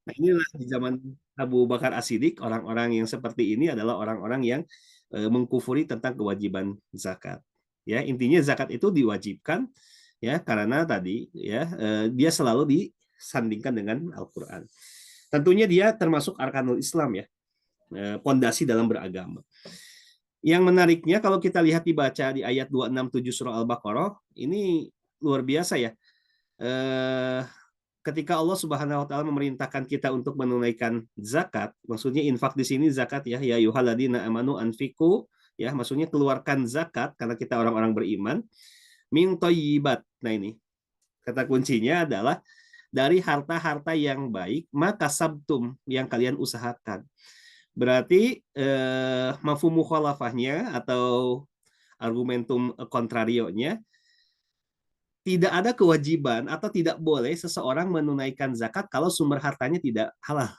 Nah, inilah di zaman Abu Bakar As-Siddiq, orang-orang yang seperti ini adalah orang-orang yang mengkufuri tentang kewajiban zakat. Ya, intinya zakat itu diwajibkan ya karena tadi ya dia selalu disandingkan dengan Al-Qur'an. Tentunya dia termasuk arkanul Islam ya, pondasi dalam beragama. Yang menariknya kalau kita lihat dibaca di ayat 267 surah Al-Baqarah, ini luar biasa ya. Eh, Ketika Allah Subhanahu wa taala memerintahkan kita untuk menunaikan zakat, maksudnya infak di sini zakat ya, ya ayyuhalladzina amanu anfiqu ya, maksudnya keluarkan zakat karena kita orang-orang beriman min thayyibat. Nah, ini kata kuncinya adalah dari harta-harta yang baik maka sabtum yang kalian usahakan. Berarti mafhum mukhalafahnya atau argumentum contrario-nya, tidak ada kewajiban atau tidak boleh seseorang menunaikan zakat kalau sumber hartanya tidak halal.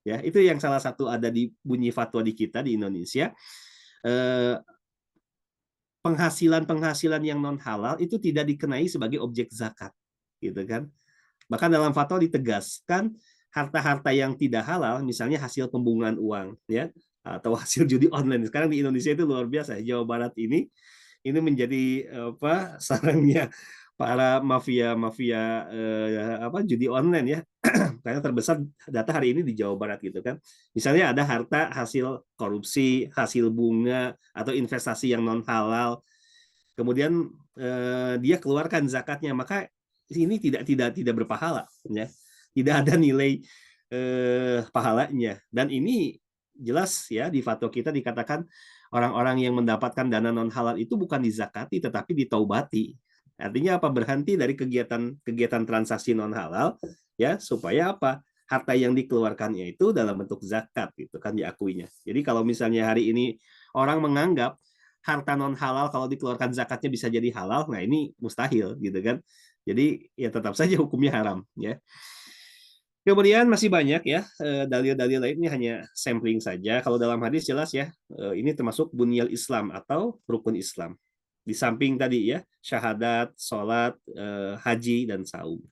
Ya, itu yang salah satu ada di bunyi fatwa di kita di Indonesia. Eh, Penghasilan-penghasilan yang non halal itu tidak dikenai sebagai objek zakat, gitu kan? Bahkan dalam fatwa ditegaskan harta-harta yang tidak halal, misalnya hasil pembungan uang, ya, atau hasil judi online. Sekarang di Indonesia itu luar biasa. Jawa Barat ini menjadi apa sarangnya para mafia apa judi online ya. Karena terbesar data hari ini di Jawa Barat gitu kan. Misalnya ada harta hasil korupsi, hasil bunga atau investasi yang non halal, kemudian dia keluarkan zakatnya, maka ini tidak berpahala ya. Tidak ada nilai pahalanya. Dan ini jelas ya di fatwa kita dikatakan orang-orang yang mendapatkan dana non halal itu bukan dizakati tetapi ditaubati. Artinya apa? Berhenti dari kegiatan transaksi non halal ya supaya apa? Harta yang dikeluarkannya itu dalam bentuk zakat gitu kan diakuinya. Jadi kalau misalnya hari ini orang menganggap harta non halal kalau dikeluarkan zakatnya bisa jadi halal, nah ini mustahil gitu kan. Jadi ya tetap saja hukumnya haram ya. Kemudian masih banyak ya dalil-dalil lain, ini hanya sampling saja. Kalau dalam hadis jelas ya, ini termasuk bunyal Islam atau rukun Islam. Di samping tadi ya, syahadat, sholat, haji, dan saum.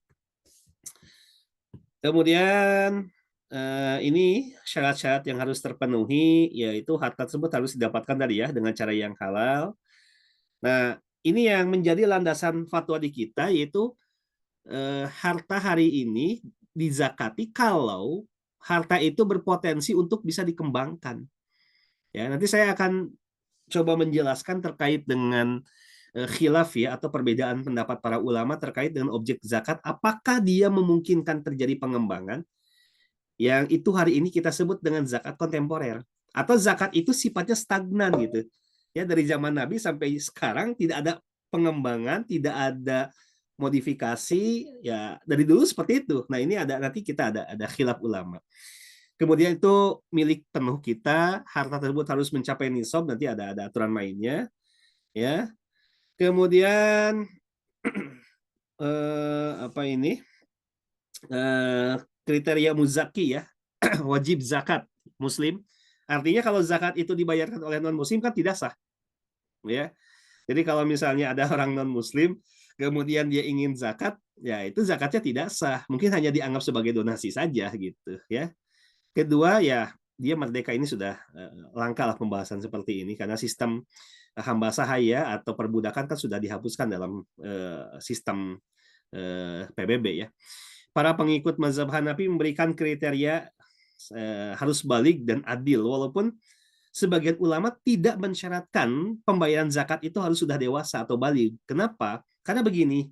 Kemudian ini syarat-syarat yang harus terpenuhi, yaitu harta tersebut harus didapatkan tadi ya dengan cara yang halal. Nah, ini yang menjadi landasan fatwa di kita, yaitu harta hari ini dizakati kalau harta itu berpotensi untuk bisa dikembangkan. Ya, nanti saya akan coba menjelaskan terkait dengan khilaf ya atau perbedaan pendapat para ulama terkait dengan objek zakat, apakah dia memungkinkan terjadi pengembangan yang itu hari ini kita sebut dengan zakat kontemporer, atau zakat itu sifatnya stagnan gitu. Ya, dari zaman Nabi sampai sekarang tidak ada pengembangan, tidak ada modifikasi, ya dari dulu seperti itu. Nah, ini ada nanti kita ada khilaf ulama. Kemudian itu milik penuh kita, harta tersebut harus mencapai nisab, nanti ada aturan mainnya, ya. Kemudian apa ini? Kriteria muzaki ya, wajib zakat muslim. Artinya kalau zakat itu dibayarkan oleh non muslim kan tidak sah, ya. Jadi kalau misalnya ada orang non muslim kemudian dia ingin zakat, ya itu zakatnya tidak sah. Mungkin hanya dianggap sebagai donasi saja gitu, ya. Kedua ya dia merdeka, ini sudah langka lah pembahasan seperti ini karena sistem hamba sahaya atau perbudakan kan sudah dihapuskan dalam sistem PBB ya. Para pengikut mazhab Hanafi memberikan kriteria harus balik dan adil, walaupun sebagian ulama tidak mensyaratkan pembayaran zakat itu harus sudah dewasa atau balik. Kenapa? Karena begini,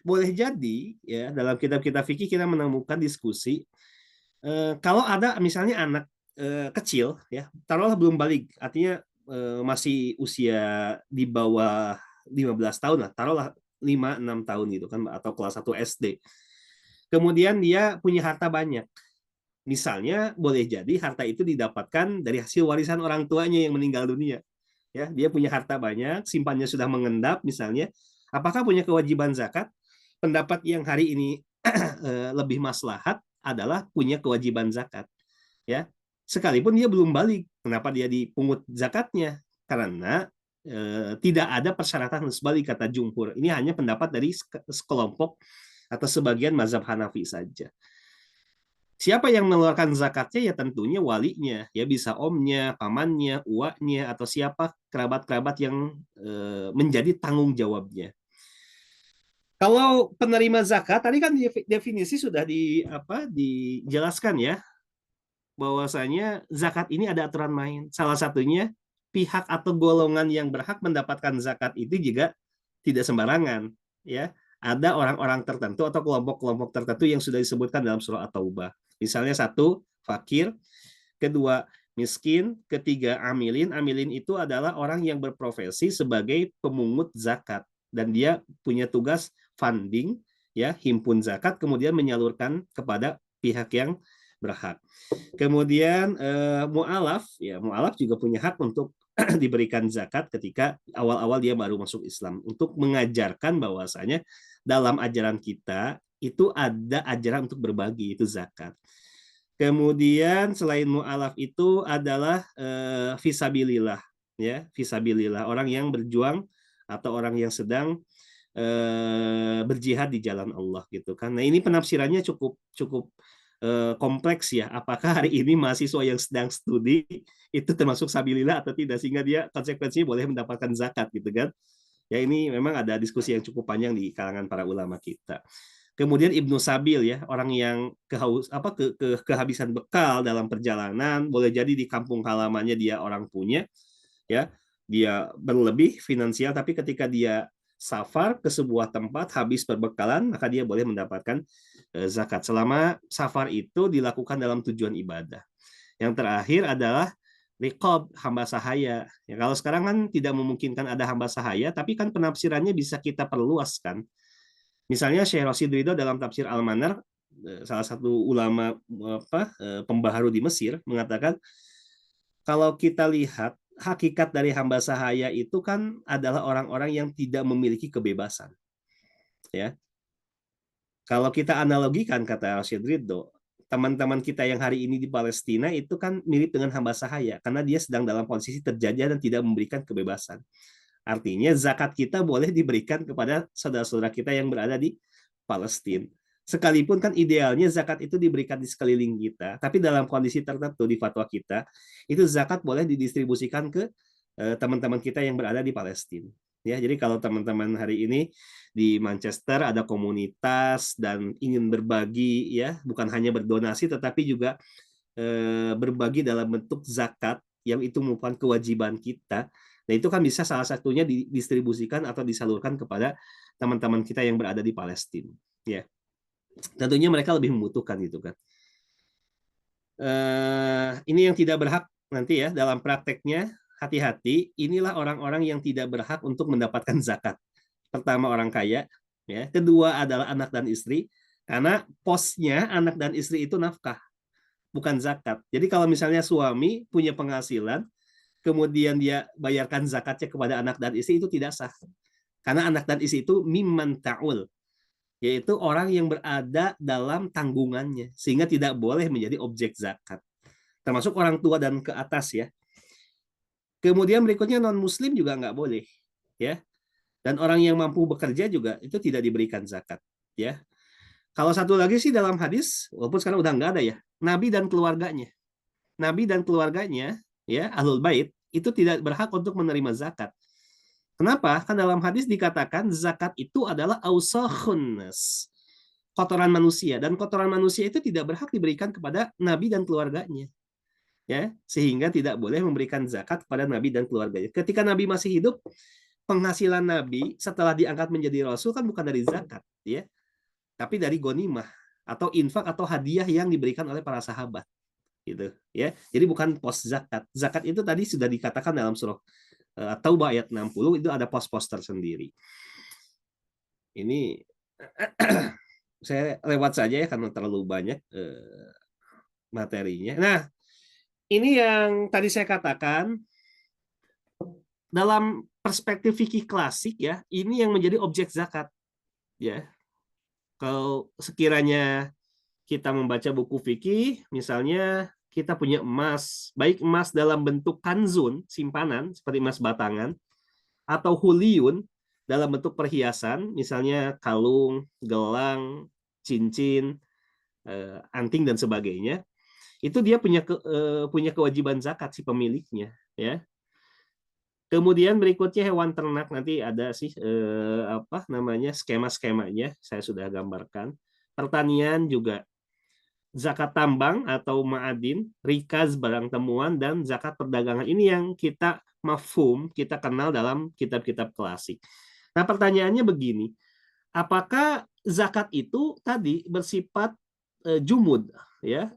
boleh jadi ya dalam kitab-kitab fikih kita menemukan diskusi kalau ada misalnya anak kecil ya, taruhlah belum balik, artinya masih usia di bawah 15 tahun lah, taruhlah 5-6 tahun gitu kan atau kelas 1 SD. Kemudian dia punya harta banyak. Misalnya boleh jadi harta itu didapatkan dari hasil warisan orang tuanya yang meninggal dunia. Ya, dia punya harta banyak, simpannya sudah mengendap misalnya. Apakah punya kewajiban zakat? Pendapat yang hari ini lebih maslahat adalah punya kewajiban zakat. Ya, sekalipun dia belum balik, kenapa dia dipungut zakatnya? Karena tidak ada persyaratan harus balik kata jumhur. Ini hanya pendapat dari sekelompok atau sebagian mazhab Hanafi saja. Siapa yang mengeluarkan zakatnya? Ya tentunya walinya, ya bisa omnya, pamannya, uaknya, atau siapa kerabat-kerabat yang menjadi tanggung jawabnya. Kalau penerima zakat tadi kan definisi sudah dijelaskan ya, bahwasanya zakat ini ada aturan main. Salah satunya pihak atau golongan yang berhak mendapatkan zakat itu juga tidak sembarangan, ya. Ada orang-orang tertentu atau kelompok-kelompok tertentu yang sudah disebutkan dalam surah At-Taubah. Misalnya satu, fakir, kedua, miskin, ketiga, amilin. Amilin itu adalah orang yang berprofesi sebagai pemungut zakat dan dia punya tugas funding, ya, himpun zakat kemudian menyalurkan kepada pihak yang berhak. Kemudian mualaf, ya mualaf juga punya hak untuk diberikan zakat ketika awal-awal dia baru masuk Islam untuk mengajarkan bahwasanya dalam ajaran kita itu ada ajaran untuk berbagi, itu zakat. Kemudian selain mualaf itu adalah fisabilillah, ya fisabilillah, orang yang berjuang atau orang yang sedang berjihad di jalan Allah gitu kan. Nah ini penafsirannya cukup cukup kompleks ya. Apakah hari ini mahasiswa yang sedang studi itu termasuk sabilillah atau tidak, sehingga dia konsekuensinya boleh mendapatkan zakat gitu kan? Ya ini memang ada diskusi yang cukup panjang di kalangan para ulama kita. Kemudian Ibnu Sabil, ya orang yang kehabisan bekal dalam perjalanan, boleh jadi di kampung halamannya dia orang punya, ya dia berlebih finansial, tapi ketika dia safar ke sebuah tempat habis perbekalan, maka dia boleh mendapatkan zakat selama safar itu dilakukan dalam tujuan ibadah. Yang terakhir adalah riqab, hamba sahaya. Ya, kalau sekarang kan tidak memungkinkan ada hamba sahaya, tapi kan penafsirannya bisa kita perluaskan. Misalnya Syekh Rasid Ridho dalam tafsir Al-Manar, salah satu ulama pembaharu di Mesir, mengatakan kalau kita lihat hakikat dari hamba sahaya itu kan adalah orang-orang yang tidak memiliki kebebasan. Ya, kalau kita analogikan, kata Rashid Ridho, teman-teman kita yang hari ini di Palestina itu kan mirip dengan hamba sahaya karena dia sedang dalam posisi terjajah dan tidak memberikan kebebasan. Artinya zakat kita boleh diberikan kepada saudara-saudara kita yang berada di Palestina. Sekalipun kan idealnya zakat itu diberikan di sekeliling kita, tapi dalam kondisi tertentu di fatwa kita, itu zakat boleh didistribusikan ke teman-teman kita yang berada di Palestina. Ya, jadi kalau teman-teman hari ini di Manchester ada komunitas dan ingin berbagi, ya, bukan hanya berdonasi tetapi juga berbagi dalam bentuk zakat yang itu merupakan kewajiban kita. Nah, itu kan bisa salah satunya didistribusikan atau disalurkan kepada teman-teman kita yang berada di Palestina. Ya, tentunya mereka lebih membutuhkan itu kan. Ini yang tidak berhak nanti ya dalam prakteknya, hati-hati. Inilah orang-orang yang tidak berhak untuk mendapatkan zakat. Pertama orang kaya, ya. Kedua adalah anak dan istri, karena posnya anak dan istri itu nafkah, bukan zakat. Jadi kalau misalnya suami punya penghasilan, kemudian dia bayarkan zakatnya kepada anak dan istri, itu tidak sah. Karena anak dan istri itu mimman ta'ul, yaitu orang yang berada dalam tanggungannya, sehingga tidak boleh menjadi objek zakat. Termasuk orang tua dan ke atas ya. Kemudian berikutnya non-muslim juga nggak boleh. Ya. Dan orang yang mampu bekerja juga itu tidak diberikan zakat. Ya. Kalau satu lagi sih dalam hadis, walaupun sekarang udah nggak ada ya, Nabi dan keluarganya. Nabi dan keluarganya, ya, ahlul bait, itu tidak berhak untuk menerima zakat. Kenapa? Kan dalam hadis dikatakan zakat itu adalah ausakhun nas, kotoran manusia, dan kotoran manusia itu tidak berhak diberikan kepada nabi dan keluarganya. Ya, sehingga tidak boleh memberikan zakat kepada nabi dan keluarganya. Ketika nabi masih hidup, penghasilan nabi setelah diangkat menjadi rasul kan bukan dari zakat, ya, tapi dari gonimah atau infak atau hadiah yang diberikan oleh para sahabat. Gitu ya. Jadi bukan pos zakat. Zakat itu tadi sudah dikatakan dalam surah Taubah ayat 60 itu ada pos-pos tersendiri. Ini saya lewat saja ya karena terlalu banyak materinya. Nah, ini yang tadi saya katakan dalam perspektif fikih klasik ya, ini yang menjadi objek zakat ya. Kalau sekiranya kita membaca buku fikih, misalnya kita punya emas, baik emas dalam bentuk kanzun, simpanan, seperti emas batangan, atau huliun, dalam bentuk perhiasan, misalnya kalung, gelang, cincin, anting dan sebagainya, itu dia punya kewajiban zakat si pemiliknya, ya. Kemudian berikutnya hewan ternak, nanti ada sih apa namanya skema-skemanya saya sudah gambarkan. Pertanian juga zakat tambang atau ma'adin, rikaz barang temuan, dan zakat perdagangan. Ini yang kita mafhum, kita kenal dalam kitab-kitab klasik. Nah, pertanyaannya begini, apakah zakat itu tadi bersifat jumud, ya,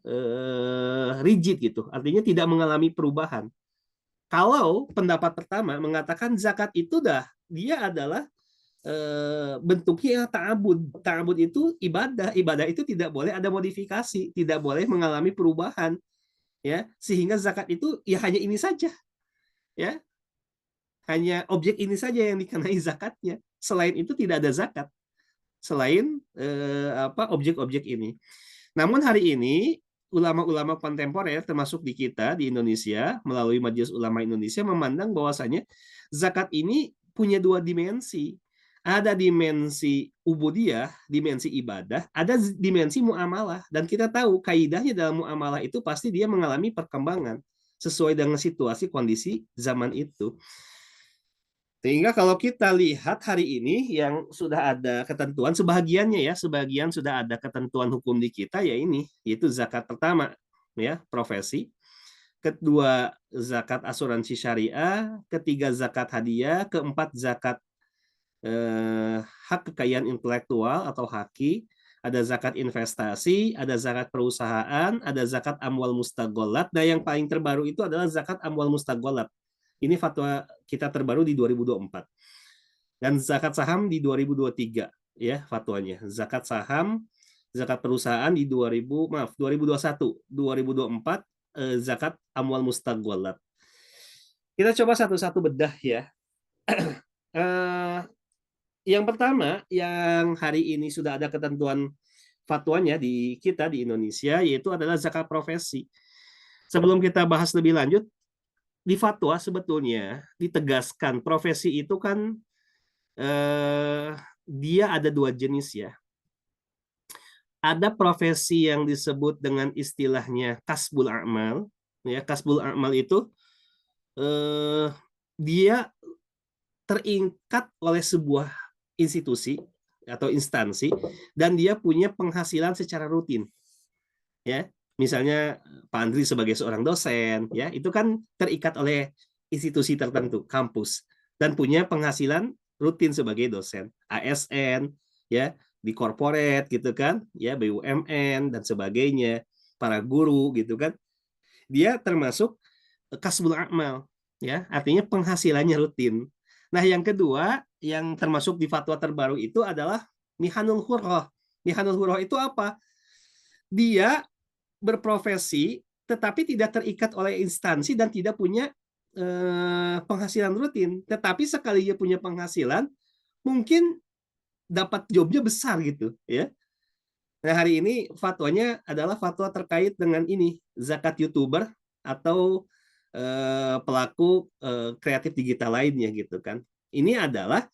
rigid gitu, artinya tidak mengalami perubahan? Kalau pendapat pertama mengatakan zakat itu dia adalah bentuknya ta'abud. Ta'abud itu ibadah. Ibadah itu tidak boleh ada modifikasi, tidak boleh mengalami perubahan, ya. Sehingga zakat itu ya hanya ini saja, ya. Hanya objek ini saja yang dikenai zakatnya. Selain itu tidak ada zakat. Selain objek-objek ini. Namun hari ini ulama-ulama kontemporer termasuk di kita di Indonesia melalui Majelis Ulama Indonesia memandang bahwasanya zakat ini punya dua dimensi. Ada dimensi ubudiyah, dimensi ibadah, ada dimensi muamalah. Dan kita tahu kaidahnya dalam muamalah itu pasti dia mengalami perkembangan sesuai dengan situasi kondisi zaman itu. Sehingga kalau kita lihat hari ini yang sudah ada ketentuan, sebagiannya ya, sebagian sudah ada ketentuan hukum di kita, ya ini, yaitu zakat pertama, ya, profesi. Kedua, zakat asuransi syariah. Ketiga, zakat hadiah. Keempat, zakat hak kekayaan intelektual atau haki. Ada zakat investasi, ada zakat perusahaan, ada zakat amwal mustagholat. Nah, yang paling terbaru itu adalah zakat amwal mustagholat. Ini fatwa kita terbaru di 2024. Dan zakat saham di 2023, ya, fatwanya. Zakat saham, zakat perusahaan di 2021, 2024 zakat amwal mustagholat. Kita coba satu-satu bedah ya. Yang pertama, yang hari ini sudah ada ketentuan fatwanya di kita di Indonesia, yaitu adalah zakat profesi. Sebelum kita bahas lebih lanjut, di fatwa sebetulnya ditegaskan profesi itu kan dia ada dua jenis ya. Ada profesi yang disebut dengan istilahnya kasbul a'mal. Ya, kasbul a'mal itu dia terikat oleh sebuah institusi atau instansi dan dia punya penghasilan secara rutin. Ya, misalnya Pak Andri sebagai seorang dosen, ya, itu kan terikat oleh institusi tertentu, kampus, dan punya penghasilan rutin sebagai dosen, ASN, ya, di corporate gitu kan, ya, BUMN dan sebagainya, para guru gitu kan. Dia termasuk kasbul a'mal, ya, artinya penghasilannya rutin. Nah, yang kedua yang termasuk di fatwa terbaru itu adalah mihanul hurrah. Mihanul hurrah itu apa? Dia berprofesi tetapi tidak terikat oleh instansi dan tidak punya penghasilan rutin. Tetapi sekali dia punya penghasilan, mungkin dapat jobnya besar gitu, ya. Nah, hari ini fatwanya adalah fatwa terkait dengan ini, zakat YouTuber atau pelaku kreatif digital lainnya gitu kan. Ini adalah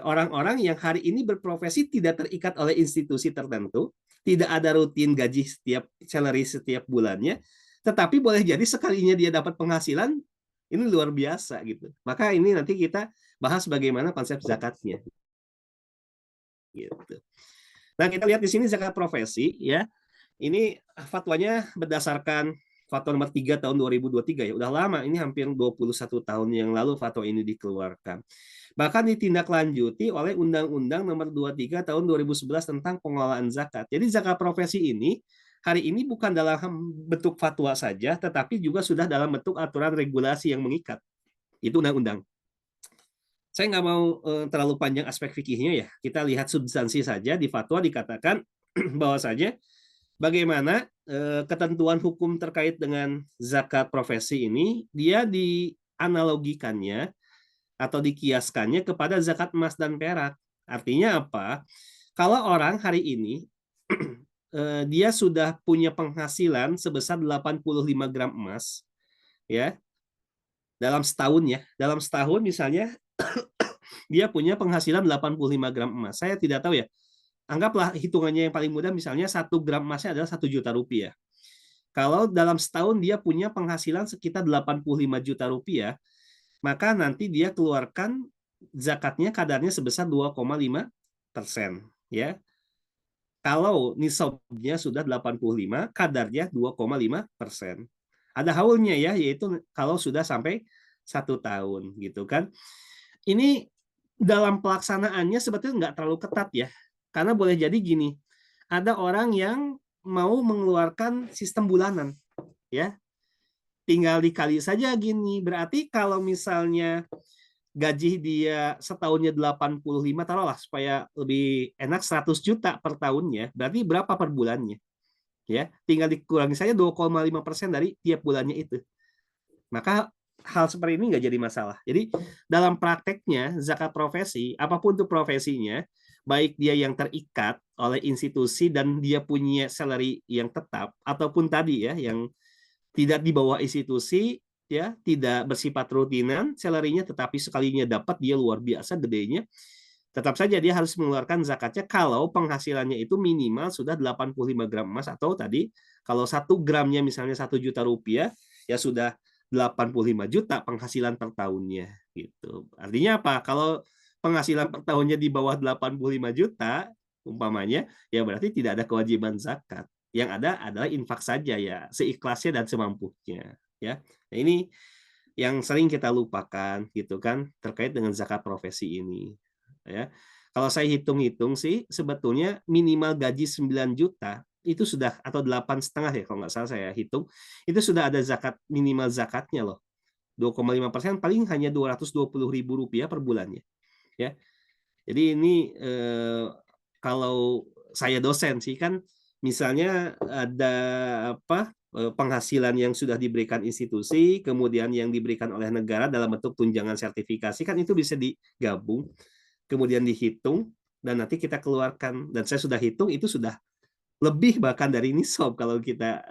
orang-orang yang hari ini berprofesi tidak terikat oleh institusi tertentu, tidak ada rutin gaji setiap salary setiap bulannya, tetapi boleh jadi sekalinya dia dapat penghasilan ini luar biasa gitu. Maka ini nanti kita bahas bagaimana konsep zakatnya. Gitu. Nah, kita lihat di sini zakat profesi ya. Ini fatwanya berdasarkan fatwa nomor 3 tahun 2023 ya. Udah lama, ini hampir 21 tahun yang lalu fatwa ini dikeluarkan. Bahkan ditindaklanjuti oleh Undang-Undang nomor 23 tahun 2011 tentang pengelolaan zakat. Jadi zakat profesi ini hari ini bukan dalam bentuk fatwa saja, tetapi juga sudah dalam bentuk aturan regulasi yang mengikat. Itu undang-undang. Saya nggak mau terlalu panjang aspek fikihnya ya. Kita lihat substansi saja. Di fatwa dikatakan bahwasanya bagaimana ketentuan hukum terkait dengan zakat profesi ini dia dianalogikannya atau dikiaskannya kepada zakat emas dan perak. Artinya apa? Kalau orang hari ini dia sudah punya penghasilan sebesar 85 gram emas, ya, dalam setahun ya. Dalam setahun misalnya dia punya penghasilan 85 gram emas. Saya tidak tahu ya anggaplah hitungannya yang paling mudah, misalnya 1 gram emasnya adalah 1 juta rupiah. Kalau dalam setahun dia punya penghasilan sekitar 85 juta rupiah, maka nanti dia keluarkan zakatnya kadarnya sebesar 2,5%. Ya. Kalau nisabnya sudah 85, kadarnya 2,5%. Ada haulnya ya, yaitu kalau sudah sampai 1 tahun gitu kan. Ini dalam pelaksanaannya sebetulnya nggak terlalu ketat ya. Karena boleh jadi gini, ada orang yang mau mengeluarkan sistem bulanan ya. Tinggal dikali saja gini. Berarti kalau misalnya gaji dia setahunnya 85, taruhlah supaya lebih enak 100 juta per tahunnya, berarti berapa per bulannya? Ya, tinggal dikurangi saja 2,5% dari tiap bulannya itu. Maka hal seperti ini nggak jadi masalah. Jadi dalam prakteknya zakat profesi, apapun itu profesinya, baik dia yang terikat oleh institusi dan dia punya salary yang tetap, ataupun tadi ya yang tidak di bawah institusi, ya tidak bersifat rutinan salary-nya, tetapi sekalinya dapat dia luar biasa gedenya, tetap saja dia harus mengeluarkan zakatnya kalau penghasilannya itu minimal sudah 85 gram emas, atau tadi kalau 1 gramnya misalnya 1 juta rupiah, ya sudah 85 juta penghasilan per tahunnya gitu. Artinya apa? Kalau penghasilan per tahunnya di bawah 85 juta umpamanya, ya berarti tidak ada kewajiban zakat. Yang ada adalah infak saja ya, seikhlasnya dan semampunya ya. Nah, ini yang sering kita lupakan gitu kan terkait dengan zakat profesi ini ya. Kalau saya hitung-hitung sih sebetulnya minimal gaji 9 juta itu sudah, atau 8,5 ya kalau nggak salah saya hitung, itu sudah ada zakat, minimal zakatnya loh. 2,5% paling hanya 220.000 rupiah per bulannya ya. Jadi ini kalau saya dosen sih kan, misalnya ada apa penghasilan yang sudah diberikan institusi, kemudian yang diberikan oleh negara dalam bentuk tunjangan sertifikasi, kan itu bisa digabung, kemudian dihitung, dan nanti kita keluarkan. Dan saya sudah hitung itu sudah lebih bahkan dari nisab kalau kita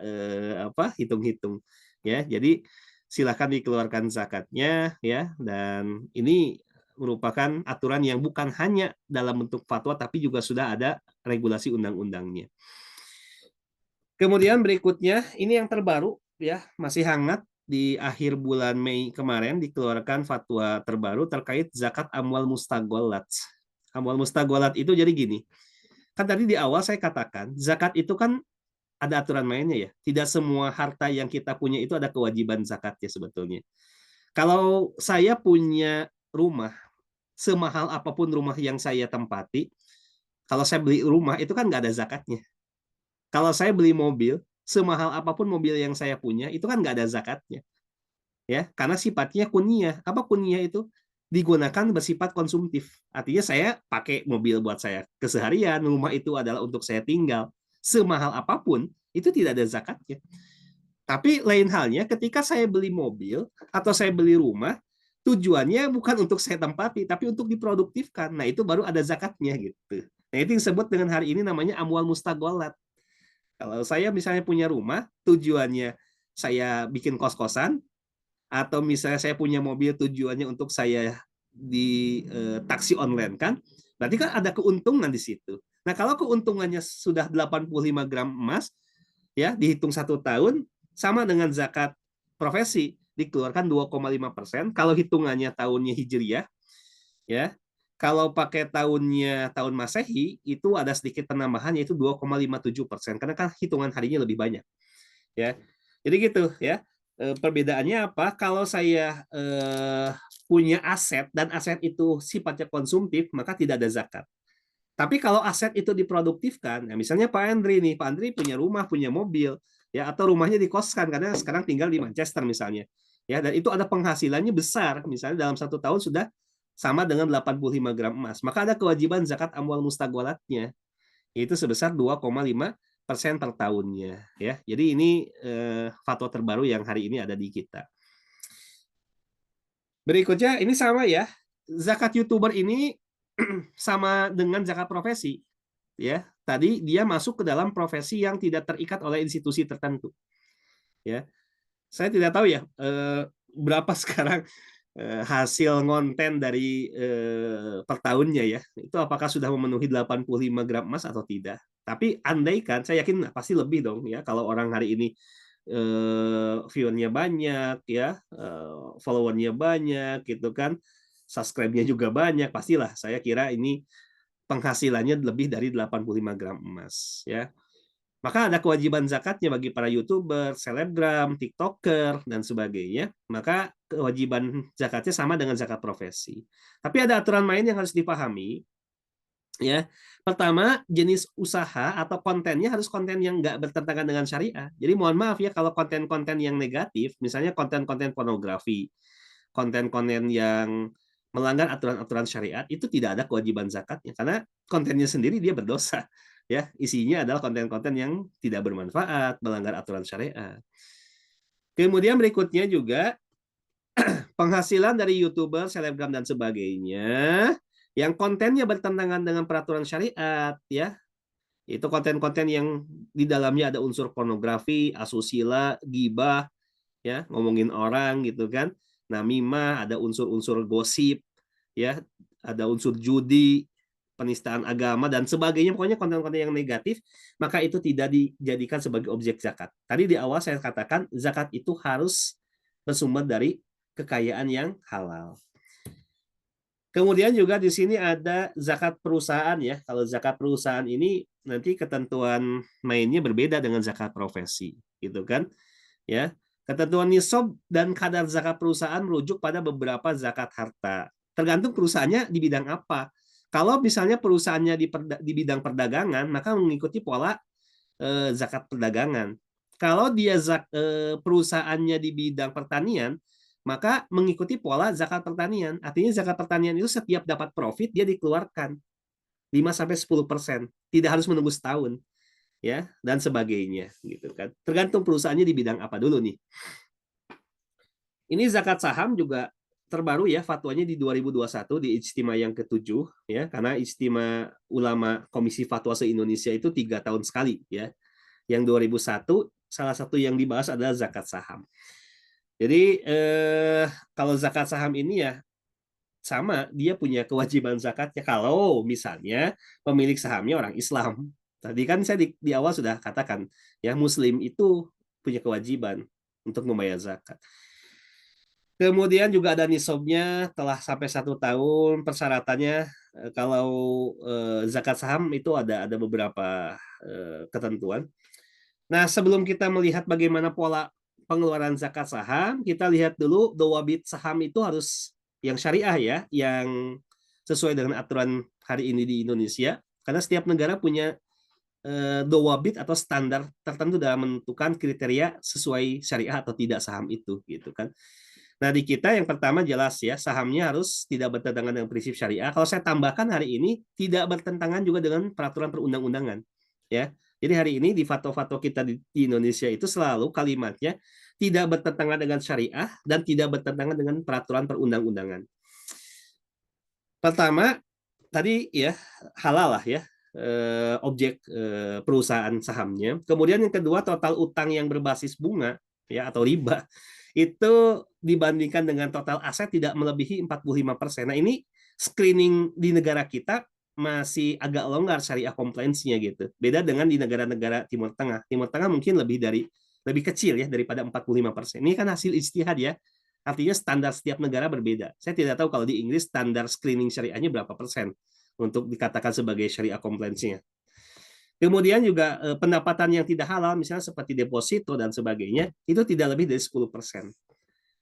hitung-hitung ya. Jadi silakan dikeluarkan zakatnya ya, dan ini merupakan aturan yang bukan hanya dalam bentuk fatwa tapi juga sudah ada regulasi undang-undangnya. Kemudian berikutnya ini yang terbaru ya, masih hangat, di akhir bulan Mei kemarin dikeluarkan fatwa terbaru terkait zakat amwal mustagholat. Amwal mustagholat itu jadi gini. Kan tadi di awal saya katakan, zakat itu kan ada aturan mainnya ya. Tidak semua harta yang kita punya itu ada kewajiban zakatnya sebetulnya. Kalau saya punya rumah, semahal apapun rumah yang saya tempati, kalau saya beli rumah itu kan nggak ada zakatnya. Kalau saya beli mobil, semahal apapun mobil yang saya punya, itu kan nggak ada zakatnya. Ya, karena sifatnya kunyah. Apa kunyah itu? Digunakan bersifat konsumtif. Artinya saya pakai mobil buat saya keseharian, rumah itu adalah untuk saya tinggal. Semahal apapun, itu tidak ada zakatnya. Tapi lain halnya ketika saya beli mobil atau saya beli rumah, tujuannya bukan untuk saya tempati, tapi untuk diproduktifkan. Nah, itu baru ada zakatnya gitu. Nah, itu yang disebut dengan hari ini namanya amwal mustagholat. Kalau saya misalnya punya rumah, tujuannya saya bikin kos-kosan, atau misalnya saya punya mobil tujuannya untuk saya di taksi online kan, berarti kan ada keuntungan di situ. Nah, kalau keuntungannya sudah 85 gram emas, ya dihitung 1 tahun, sama dengan zakat profesi, dikeluarkan 2,5%. Kalau hitungannya tahunnya hijriah, ya. Kalau pakai tahunnya tahun Masehi, itu ada sedikit penambahan, yaitu 2,57%, karena kan hitungan harinya lebih banyak. Ya, jadi gitu ya. Perbedaannya apa? Kalau saya punya aset dan aset itu sifatnya konsumtif, maka tidak ada zakat. Tapi kalau aset itu diproduktifkan, ya misalnya Pak Andri nih, Pak Andri punya rumah, punya mobil, ya, atau rumahnya dikoskan karena sekarang tinggal di Manchester misalnya, ya, dan itu ada penghasilannya besar, misalnya dalam 1 tahun sudah sama dengan 85 gram emas, maka ada kewajiban zakat amwal mustagholatnya, itu sebesar 2,5% per tahunnya, ya. Jadi ini fatwa terbaru yang hari ini ada di kita. Berikutnya ini sama ya, zakat YouTuber ini sama dengan zakat profesi. Ya, tadi dia masuk ke dalam profesi yang tidak terikat oleh institusi tertentu. Ya, saya tidak tahu ya berapa sekarang hasil konten dari per tahunnya ya, itu apakah sudah memenuhi 85 gram emas atau tidak. Tapi andaikan, saya yakin pasti lebih dong ya, kalau orang hari ini view-nya banyak ya, follower-nya banyak gitu kan, subscribe-nya juga banyak, pastilah saya kira ini penghasilannya lebih dari 85 gram emas ya. Maka ada kewajiban zakatnya bagi para YouTuber, selebgram, TikToker, dan sebagainya. Maka kewajiban zakatnya sama dengan zakat profesi. Tapi ada aturan main yang harus dipahami. Ya, pertama, jenis usaha atau kontennya harus konten yang nggak bertentangan dengan syariah. Jadi mohon maaf ya kalau konten-konten yang negatif, misalnya konten-konten pornografi, konten-konten yang melanggar aturan-aturan syariat, itu tidak ada kewajiban zakatnya karena kontennya sendiri dia berdosa. Ya, isinya adalah konten-konten yang tidak bermanfaat, melanggar aturan syariat. Kemudian berikutnya juga penghasilan dari YouTuber, selebgram dan sebagainya yang kontennya bertentangan dengan peraturan syariat ya. Itu konten-konten yang di dalamnya ada unsur pornografi, asusila, gibah ya, ngomongin orang gitu kan. Namimah, ada unsur-unsur gosip ya, ada unsur judi, penistaan agama dan sebagainya, pokoknya konten-konten yang negatif, maka itu tidak dijadikan sebagai objek zakat. Tadi di awal saya katakan zakat itu harus bersumber dari kekayaan yang halal. Kemudian juga di sini ada zakat perusahaan ya. Kalau zakat perusahaan ini nanti ketentuan mainnya berbeda dengan zakat profesi, gitu kan? Ya. Ketentuan nisab dan kadar zakat perusahaan merujuk pada beberapa zakat harta. Tergantung perusahaannya di bidang apa. Kalau misalnya perusahaannya di bidang perdagangan, maka mengikuti pola zakat perdagangan. Kalau dia perusahaannya di bidang pertanian, maka mengikuti pola zakat pertanian. Artinya zakat pertanian itu setiap dapat profit dia dikeluarkan 5-10%, tidak harus menunggu setahun ya dan sebagainya gitu kan. Tergantung perusahaannya di bidang apa dulu nih. Ini zakat saham juga terbaru ya fatwanya di 2021 di Ijtima yang ke-7 ya, karena Ijtima Ulama Komisi Fatwa se-Indonesia itu 3 tahun sekali ya. Yang 2001 salah satu yang dibahas adalah zakat saham. Jadi kalau zakat saham ini ya sama, dia punya kewajiban zakatnya kalau misalnya pemilik sahamnya orang Islam. Tadi kan saya di awal sudah katakan ya, Muslim itu punya kewajiban untuk membayar zakat. Kemudian juga ada nisabnya telah sampai 1 tahun. Persyaratannya kalau zakat saham itu ada beberapa ketentuan. Nah, sebelum kita melihat bagaimana pola pengeluaran zakat saham, kita lihat dulu dawabit saham itu harus yang syariah ya, yang sesuai dengan aturan hari ini di Indonesia. Karena setiap negara punya dawabit atau standar tertentu dalam menentukan kriteria sesuai syariah atau tidak saham itu, gitu kan. Nah, di kita yang pertama jelas ya, sahamnya harus tidak bertentangan dengan prinsip syariah. Kalau saya tambahkan hari ini, tidak bertentangan juga dengan peraturan perundang-undangan. Ya, jadi hari ini di fatwa-fatwa kita di Indonesia itu selalu kalimatnya tidak bertentangan dengan syariah dan tidak bertentangan dengan peraturan perundang-undangan. Pertama, tadi ya halal lah ya, objek perusahaan sahamnya. Kemudian yang kedua, total utang yang berbasis bunga ya atau riba itu dibandingkan dengan total aset tidak melebihi 45%. Nah, ini screening di negara kita masih agak longgar syariah compliance-nya gitu. Beda dengan di negara-negara Timur Tengah. Timur Tengah mungkin lebih kecil ya daripada 45%. Ini kan hasil ijtihad ya. Artinya standar setiap negara berbeda. Saya tidak tahu kalau di Inggris standar screening syariahnya berapa persen untuk dikatakan sebagai syariah compliance-nya. Kemudian juga pendapatan yang tidak halal, misalnya seperti deposito dan sebagainya, itu tidak lebih dari 10%.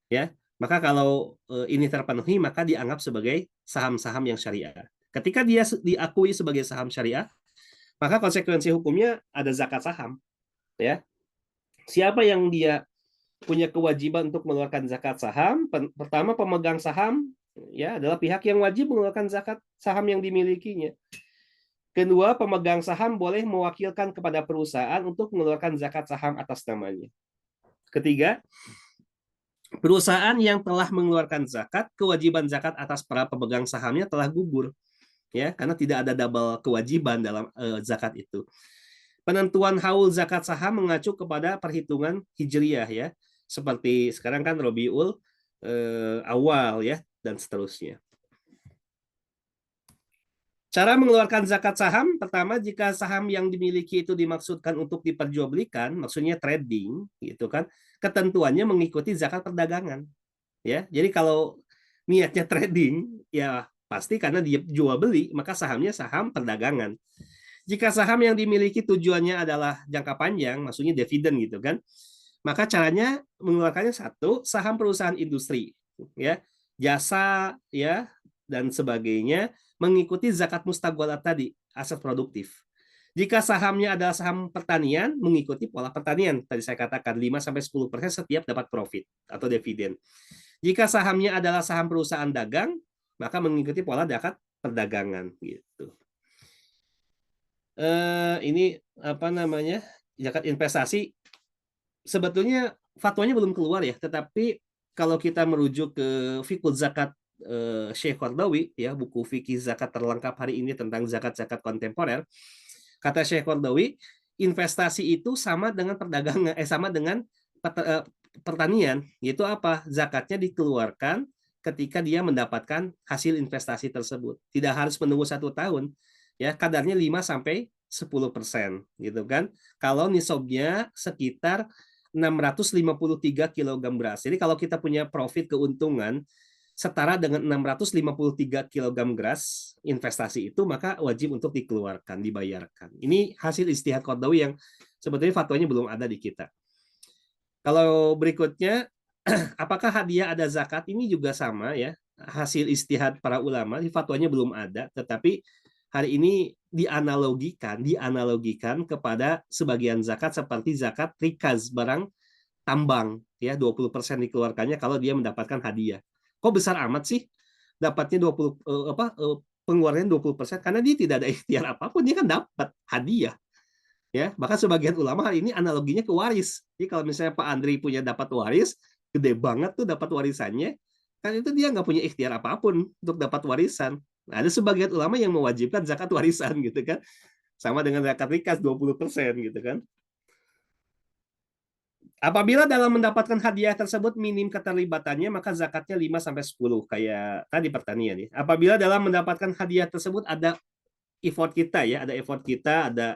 Ya, maka kalau ini terpenuhi, maka dianggap sebagai saham-saham yang syariah. Ketika dia diakui sebagai saham syariah, maka konsekuensi hukumnya ada zakat saham. Ya, siapa yang dia punya kewajiban untuk mengeluarkan zakat saham? Pertama, pemegang saham ya adalah pihak yang wajib mengeluarkan zakat saham yang dimilikinya. Kedua, pemegang saham boleh mewakilkan kepada perusahaan untuk mengeluarkan zakat saham atas namanya. Ketiga, perusahaan yang telah mengeluarkan zakat, kewajiban zakat atas para pemegang sahamnya telah gugur. Ya, karena tidak ada double kewajiban dalam zakat itu. Penentuan haul zakat saham mengacu kepada perhitungan hijriyah ya. Seperti sekarang kan Robiul awal ya, dan seterusnya. Cara mengeluarkan zakat saham, pertama jika saham yang dimiliki itu dimaksudkan untuk diperjualbelikan, maksudnya trading, gitu kan, ketentuannya mengikuti zakat perdagangan, ya. Jadi kalau niatnya trading, ya pasti karena dia jual beli, maka sahamnya saham perdagangan. Jika saham yang dimiliki tujuannya adalah jangka panjang, maksudnya dividen gitu kan, maka caranya mengeluarkannya satu, saham perusahaan industri, ya, jasa, ya, dan sebagainya mengikuti zakat mustaqbalat tadi, aset produktif. Jika sahamnya adalah saham pertanian, mengikuti pola pertanian. Tadi saya katakan 5-10% setiap dapat profit atau dividen. Jika sahamnya adalah saham perusahaan dagang, maka mengikuti pola zakat perdagangan gitu. Ini apa namanya? Zakat investasi sebetulnya fatwanya belum keluar ya, tetapi kalau kita merujuk ke Fiqh Zakat Syekh Qardawi ya, buku fikih zakat terlengkap hari ini tentang zakat-zakat kontemporer, kata Syekh Qardawi, investasi itu sama dengan perdagangan sama dengan pertanian, yaitu apa? Zakatnya dikeluarkan ketika dia mendapatkan hasil investasi tersebut. Tidak harus menunggu 1 tahun, ya kadarnya 5-10% gitu kan. Kalau nisabnya sekitar 653 kg beras. Jadi kalau kita punya profit keuntungan setara dengan 653 kg beras investasi itu, maka wajib untuk dikeluarkan, dibayarkan. Ini hasil istihad Qardawi yang sebetulnya fatwanya belum ada di kita. Kalau berikutnya, apakah hadiah ada zakat? Ini juga sama ya, hasil istihad para ulama, fatwanya belum ada, tetapi hari ini dianalogikan kepada sebagian zakat seperti zakat rikaz, barang tambang ya, 20% dikeluarkannya kalau dia mendapatkan hadiah. Kok besar amat sih dapatnya 20 pengeluarannya 20%? Karena dia tidak ada ikhtiar apapun, dia kan dapat hadiah. Ya, bahkan sebagian ulama hari ini analoginya ke waris. Jadi kalau misalnya Pak Andri punya dapat waris, gede banget tuh dapat warisannya, kan itu dia nggak punya ikhtiar apapun untuk dapat warisan. Nah, ada sebagian ulama yang mewajibkan zakat warisan gitu kan. Sama dengan zakat rikas 20% gitu kan. Apabila dalam mendapatkan hadiah tersebut minim keterlibatannya, maka zakatnya 5-10 kayak tadi pertanian ya. Apabila dalam mendapatkan hadiah tersebut ada effort kita ya, ada effort kita, ada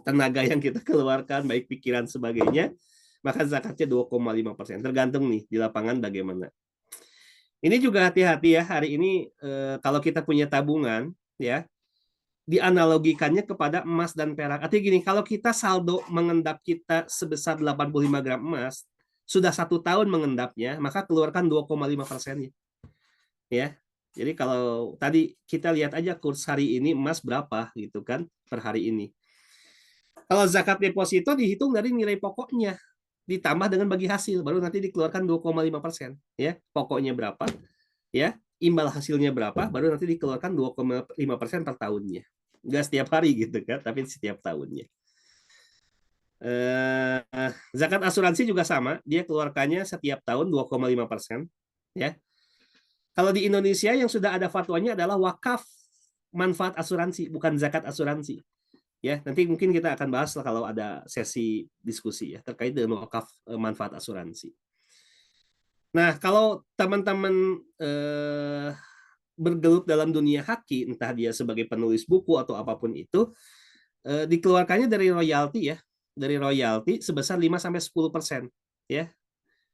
tenaga yang kita keluarkan, baik pikiran sebagainya, maka zakatnya 2,5%. Tergantung nih di lapangan bagaimana. Ini juga hati-hati ya, hari ini kalau kita punya tabungan ya, dianalogikannya kepada emas dan perak. Artinya gini, kalau kita saldo mengendap kita sebesar 85 gram emas, sudah 1 tahun mengendapnya, maka keluarkan 2,5%-nya. Ya. Jadi kalau tadi kita lihat aja kurs hari ini emas berapa gitu kan per hari ini. Kalau zakat deposito dihitung dari nilai pokoknya ditambah dengan bagi hasil, baru nanti dikeluarkan 2,5%. Ya, pokoknya berapa, ya, imbal hasilnya berapa, baru nanti dikeluarkan 2,5% per tahunnya. Nggak setiap hari gitu kan, tapi setiap tahunnya. Zakat asuransi juga sama, dia keluarkannya setiap tahun 2,5%. Ya. Kalau di Indonesia yang sudah ada fatwanya adalah wakaf manfaat asuransi, bukan zakat asuransi. Ya, nanti mungkin kita akan bahas kalau ada sesi diskusi ya terkait dengan wakaf manfaat asuransi. Nah, kalau teman-teman bergelut dalam dunia haki, entah dia sebagai penulis buku atau apapun itu, dikeluarkannya dari royalti ya, dari royalti sebesar 5-10%. Ya,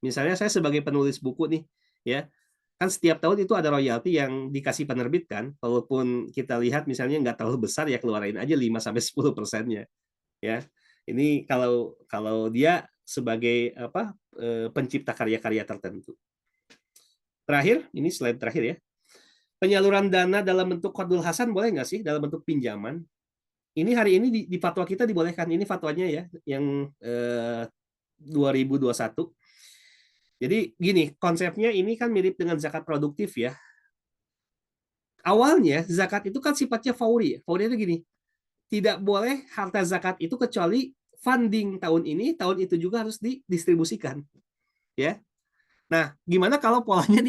misalnya saya sebagai penulis buku nih, ya, kan setiap tahun itu ada royalti yang dikasih penerbit kan, walaupun kita lihat misalnya nggak terlalu besar ya, keluarin aja 5-10%-nya. Ya, ini kalau dia sebagai apa pencipta karya-karya tertentu. Terakhir, ini slide terakhir ya. Penyaluran dana dalam bentuk qardul hasan boleh nggak sih dalam bentuk pinjaman? Ini hari ini di fatwa kita dibolehkan. Ini fatwanya ya yang 2021. Jadi gini, konsepnya ini kan mirip dengan zakat produktif ya. Awalnya zakat itu kan sifatnya fauri. Fauri itu gini, tidak boleh harta zakat itu kecuali funding tahun ini, tahun itu juga harus didistribusikan. Ya. Nah, gimana kalau polanya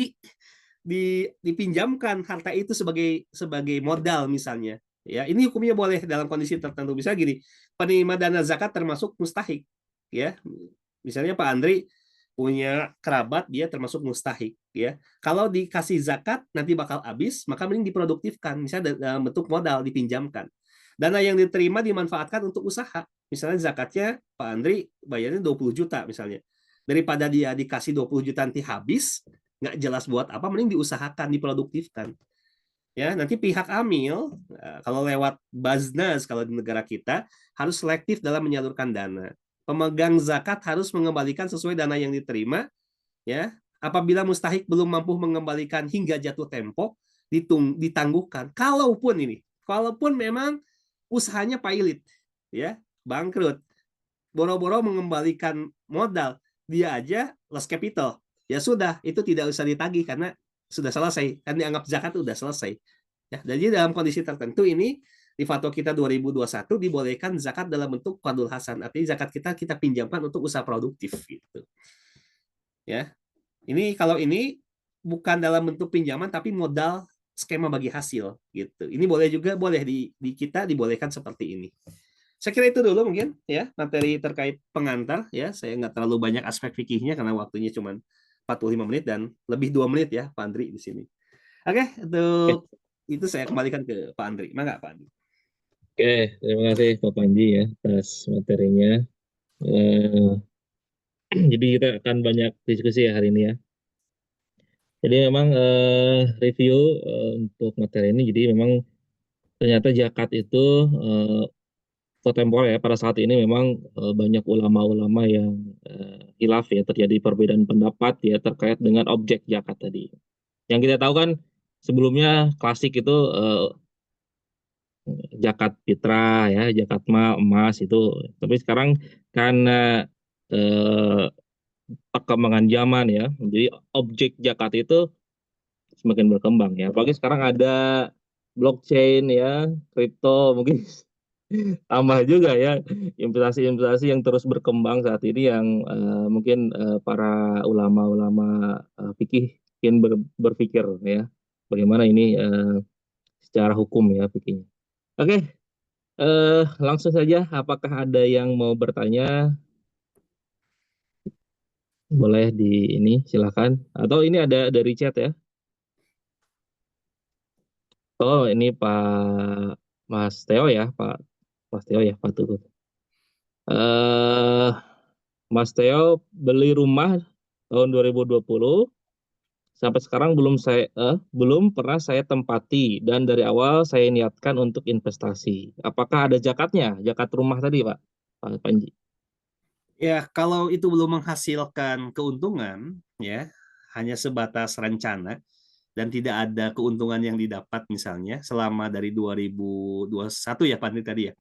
dipinjamkan harta itu sebagai modal misalnya? Ya, ini hukumnya boleh dalam kondisi tertentu. Misalnya gini, penerima dana zakat termasuk mustahik. Ya, misalnya Pak Andri punya kerabat, dia termasuk mustahik ya. Kalau dikasih zakat nanti bakal habis, maka mending diproduktifkan, misalnya dalam bentuk modal dipinjamkan. Dana yang diterima dimanfaatkan untuk usaha. Misalnya zakatnya Pak Andri bayarnya 20 juta misalnya. Daripada dia dikasih 20 juta nanti habis, nggak jelas buat apa, mending diusahakan, diproduktifkan. Ya, nanti pihak amil kalau lewat Baznas kalau di negara kita harus selektif dalam menyalurkan dana. Pemegang zakat harus mengembalikan sesuai dana yang diterima, ya. Apabila mustahik belum mampu mengembalikan hingga jatuh tempo, ditangguhkan. Kalaupun memang usahanya pailit, ya, bangkrut, boro-boro mengembalikan modal, dia aja lost capital. Ya sudah, itu tidak usah ditagih karena sudah selesai, kan dianggap zakat sudah selesai. Ya, jadi dalam kondisi tertentu ini di fatwa kita 2021 dibolehkan zakat dalam bentuk qardul hasan, artinya zakat kita pinjamkan untuk usaha produktif gitu. Ya. Ini bukan dalam bentuk pinjaman tapi modal skema bagi hasil gitu. Ini boleh di kita dibolehkan seperti ini. Saya kira itu dulu mungkin ya materi terkait pengantar ya. Saya nggak terlalu banyak aspek fikihnya karena waktunya cuma 45 menit dan lebih 2 menit ya Pak Andri di sini. Oke, Oke, untuk itu saya kembalikan ke Pak Andri. Mangga Pak Andri. oke, terima kasih Pak Panji ya atas materinya. Eh, jadi kita akan banyak diskusi ya hari ini ya. Jadi memang review untuk materi ini, jadi memang ternyata zakat itu eh, kontemporer ya, pada saat ini memang banyak ulama-ulama yang hilaf ya, terjadi perbedaan pendapat ya terkait dengan objek zakat tadi. Yang kita tahu kan sebelumnya klasik itu zakat fitrah ya, zakat mal emas itu. Tapi sekarang karena eh, perkembangan zaman ya, jadi objek zakat itu semakin berkembang ya. Apalagi sekarang ada blockchain ya, kripto mungkin tambah juga ya investasi-investasi yang terus berkembang saat ini yang mungkin para ulama-ulama fikih mungkin berpikir ya bagaimana ini secara hukum ya fikihnya. Oke, langsung saja apakah ada yang mau bertanya? Boleh di ini silakan atau ini ada dari chat ya. Oh, ini Pak Mas Teo ya, Pak Mas Teo ya, Pak Tutut. Eh Mas Teo beli rumah tahun 2020 sampai sekarang belum pernah saya tempati dan dari awal saya niatkan untuk investasi. Apakah ada zakatnya? Zakat rumah tadi, Pak? Pak Panji. Ya, kalau itu belum menghasilkan keuntungan, ya, hanya sebatas rencana dan tidak ada keuntungan yang didapat misalnya selama dari 2021 ya Pak Andri tadi ya,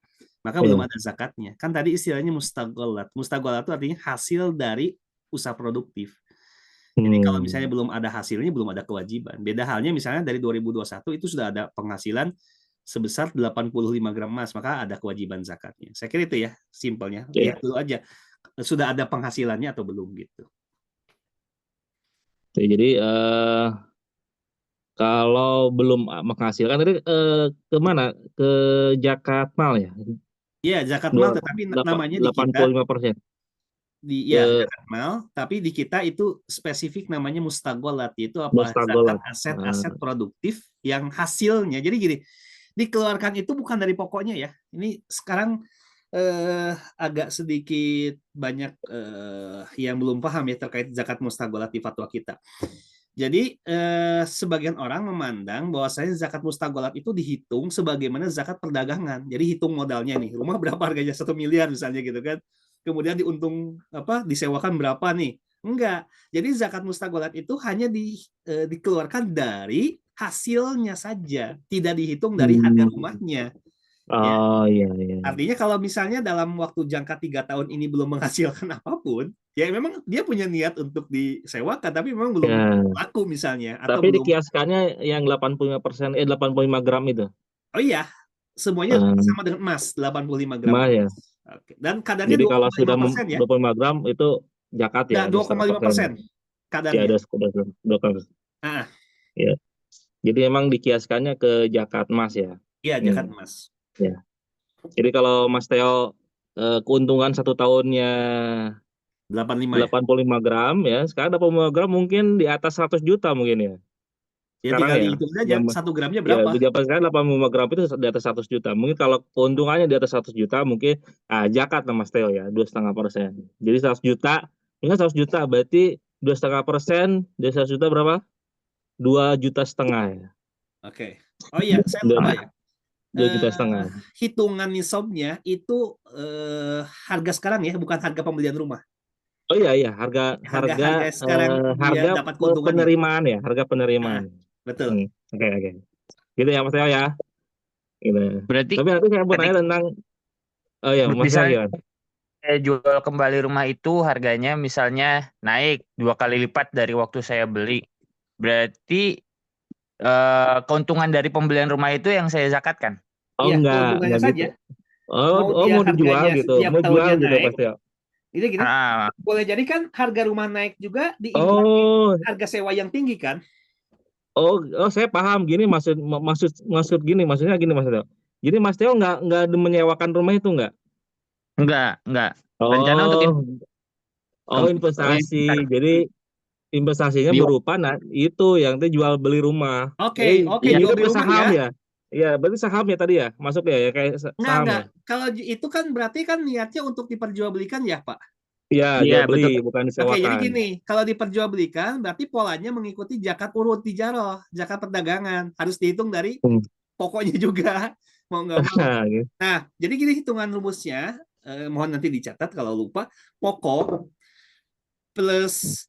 maka belum Ya. ada zakatnya. Kan tadi istilahnya mustagholat. Mustagholat itu artinya hasil dari usaha produktif. Jadi kalau misalnya Hmm. belum ada hasilnya, belum ada kewajiban. Beda halnya misalnya dari 2021 itu sudah ada penghasilan sebesar 85 gram emas, maka ada kewajiban zakatnya. Saya kira itu ya, simpelnya. Ya. Lihat dulu aja, sudah ada penghasilannya atau belum gitu. Jadi kalau belum menghasilkan tadi kemana? Ke Jakarta ya? Iya, zakat mal, Dua- tetapi delapan- namanya di kita 85%. Ke zakat mal, tapi di kita itu spesifik namanya mustagholat, yaitu apa? Zakat Mustagolat. aset-aset produktif yang hasilnya. Jadi gini, dikeluarkan itu bukan dari pokoknya ya. Ini sekarang agak sedikit banyak yang belum paham ya terkait zakat mustagholat di fatwa kita. Jadi sebagian orang memandang bahwasanya zakat mustagholat itu dihitung sebagaimana zakat perdagangan. Jadi hitung modalnya nih, rumah berapa harganya 1 miliar misalnya gitu kan. Kemudian diuntung apa disewakan berapa nih? Enggak. Jadi zakat mustagholat itu hanya dikeluarkan dari hasilnya saja, tidak dihitung dari harga Hmm. rumahnya. Ya, Oh iya iya. artinya kalau misalnya dalam waktu jangka 3 tahun ini belum menghasilkan apapun, ya memang dia punya niat untuk disewakan, tapi memang belum Ya, laku misalnya, atau tapi belum. dikiaskannya yang 85%, 85 gram itu. Oh iya, semuanya Eh, sama dengan emas, 85 gram Mah ya. emas. Oke. Dan kadarnya Jadi kalau sudah 2,5% ya. 25 gram itu zakat ya, Nah, ada 2,5% 100%. Ya kadarnya. ada sudah 200. Ah, Ya. Jadi emang dikiaskannya ke zakat emas ya. iya zakat Hmm. emas. Ya. Jadi kalau Mas Teo keuntungan 1 tahunnya 85 ya? 85 gram ya. Sekarang 85 gram mungkin di atas 100 juta mungkin ya. Ya Sekarang tinggal ya. dihitung saja, Zaman 1 gramnya ya berapa? di zaman sekarang 85 gram itu di atas 100 juta. Mungkin kalau keuntungannya di atas 100 juta mungkin zakat lah Mas Theo ya, 2,5%. Jadi 100 juta, ini 100 juta berarti 2,5% dari 100 juta berapa? 2,5 juta ya. Oke. Oh iya, saya Dua, lupa ya. 2,5 juta. Hitungan nisabnya itu harga sekarang ya, bukan harga pembelian rumah. Oh iya iya, harga harga Harga sekarang dia harga dapat keuntungannya. penerimaan ya, harga penerimaan. Ah, betul. Oke oke. Gitu ya Mas Theo ya. Gitu. Berarti Tapi nanti saya mau ketika tanya tentang, oh ya Mas Theo misalnya gimana? saya jual kembali rumah itu harganya misalnya naik 2 kali lipat dari waktu saya beli. Berarti keuntungan dari pembelian rumah itu yang saya zakatkan. Oh Iya, enggak keuntungannya gitu. saja. Mau Oh dia mau dijual harganya gitu, setiap mau jual tahunnya gitu naik, Mas Theo. ini gini, Ah, boleh jadi kan harga rumah naik juga diimbangi Oh, harga sewa yang tinggi kan? oh, saya paham gini maksud gini, maksudnya gini Mas Theo. Jadi Mas Theo nggak menyewakan rumah itu nggak? enggak. Rencana untuk Oh, oh investasi. Jadi investasinya di berupa itu yang tadi jual beli rumah. Oke, oke, Yang jual itu beli rumah saham ya. ya? Iya, berarti saham ya tadi ya? Masuk ya kayak saham Enggak. ya? Kalau itu kan berarti kan niatnya untuk diperjualbelikan ya, Pak. Iya, Iya, jual beli betul. bukan Oke, jadi disewakan. gini, kalau diperjualbelikan berarti polanya mengikuti zakat urut tijaroh, zakat perdagangan. Harus dihitung dari Hmm. pokoknya juga, mau nggak mau. Gitu. Nah, jadi gini hitungan rumusnya, mohon nanti dicatat kalau lupa, pokok plus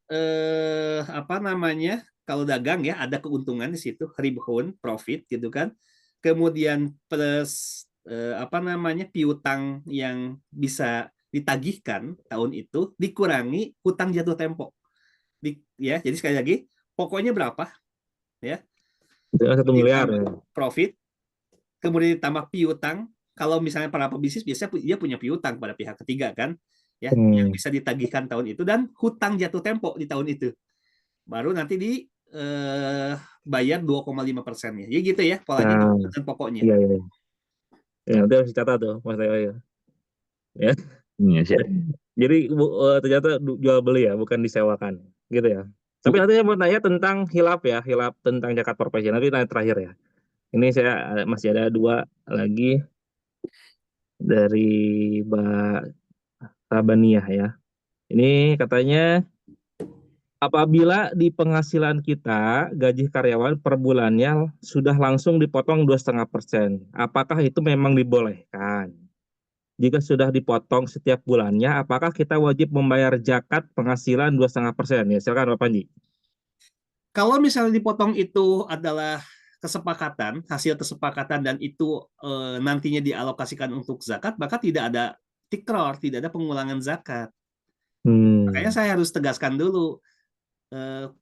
apa namanya, kalau dagang ya ada keuntungan di situ, ribhun, profit gitu kan. Kemudian plus apa namanya, piutang yang bisa ditagihkan tahun itu dikurangi hutang jatuh tempo. Ya, jadi sekali lagi, pokoknya berapa ya? Dengan 1 miliar Ditambah ya. profit, kemudian ditambah piutang. Kalau misalnya para pebisnis biasanya dia punya piutang pada pihak ketiga kan, ya, yang Hmm. bisa ditagihkan tahun itu dan hutang jatuh tempo di tahun itu. Baru nanti bayar 2,5%-nya. Ya gitu ya polanya Nah, dan pokoknya. iya iya. Ya, nanti harus dicatat tuh Mas Theo ya. Ya. Iya, siap. Jadi ternyata jual beli ya, bukan disewakan. Gitu ya. Tapi nanti saya mau tanya tentang hilaf ya, hilaf tentang zakat profesi. Nanti tanya terakhir ya. Ini saya masih ada 2 lagi dari Mbak Rabaniah ya. Ini katanya apabila di penghasilan kita gaji karyawan per bulannya sudah langsung dipotong 2,5%, apakah itu memang dibolehkan? Jika sudah dipotong setiap bulannya, apakah kita wajib membayar zakat penghasilan 2,5%? Ya, silakan Pak Panji. Kalau misalnya dipotong itu adalah kesepakatan, hasil kesepakatan dan itu nantinya dialokasikan untuk zakat, maka tidak ada tikror, tidak ada pengulangan zakat. Makanya Hmm. saya harus tegaskan dulu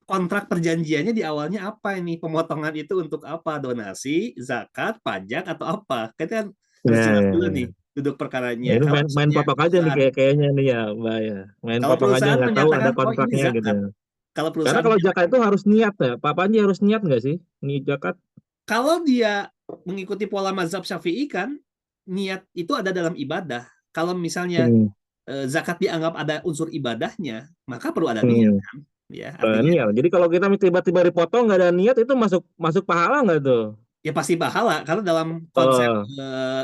kontrak perjanjiannya di awalnya apa ini, pemotongan itu untuk apa, donasi, zakat, pajak atau apa, kan harus Ya, jelas ya, dulu nih ya. duduk Ya, perkaranya. ini Kalau main misalnya potok aja nih perusahaan, kayaknya nih ya, Mbak ya. Main kalau potong aja perusahaan nggak tahu ada menyatakan oh ini kontraknya gitu zakat, ya. kalau Karena perusahaan kalau zakat itu harus niat ya. Pak Panji harus niat nggak sih? Nih zakat. kalau dia mengikuti pola mazhab Syafi'i kan niat itu ada dalam ibadah. Kalau misalnya Hmm. zakat dianggap ada unsur ibadahnya, maka perlu ada niat Hmm. kan? Ya, artinya Niat. Jadi kalau kita tiba-tiba dipotong nggak ada niat itu masuk masuk pahala nggak tuh? ya pasti pahala karena dalam konsep Oh.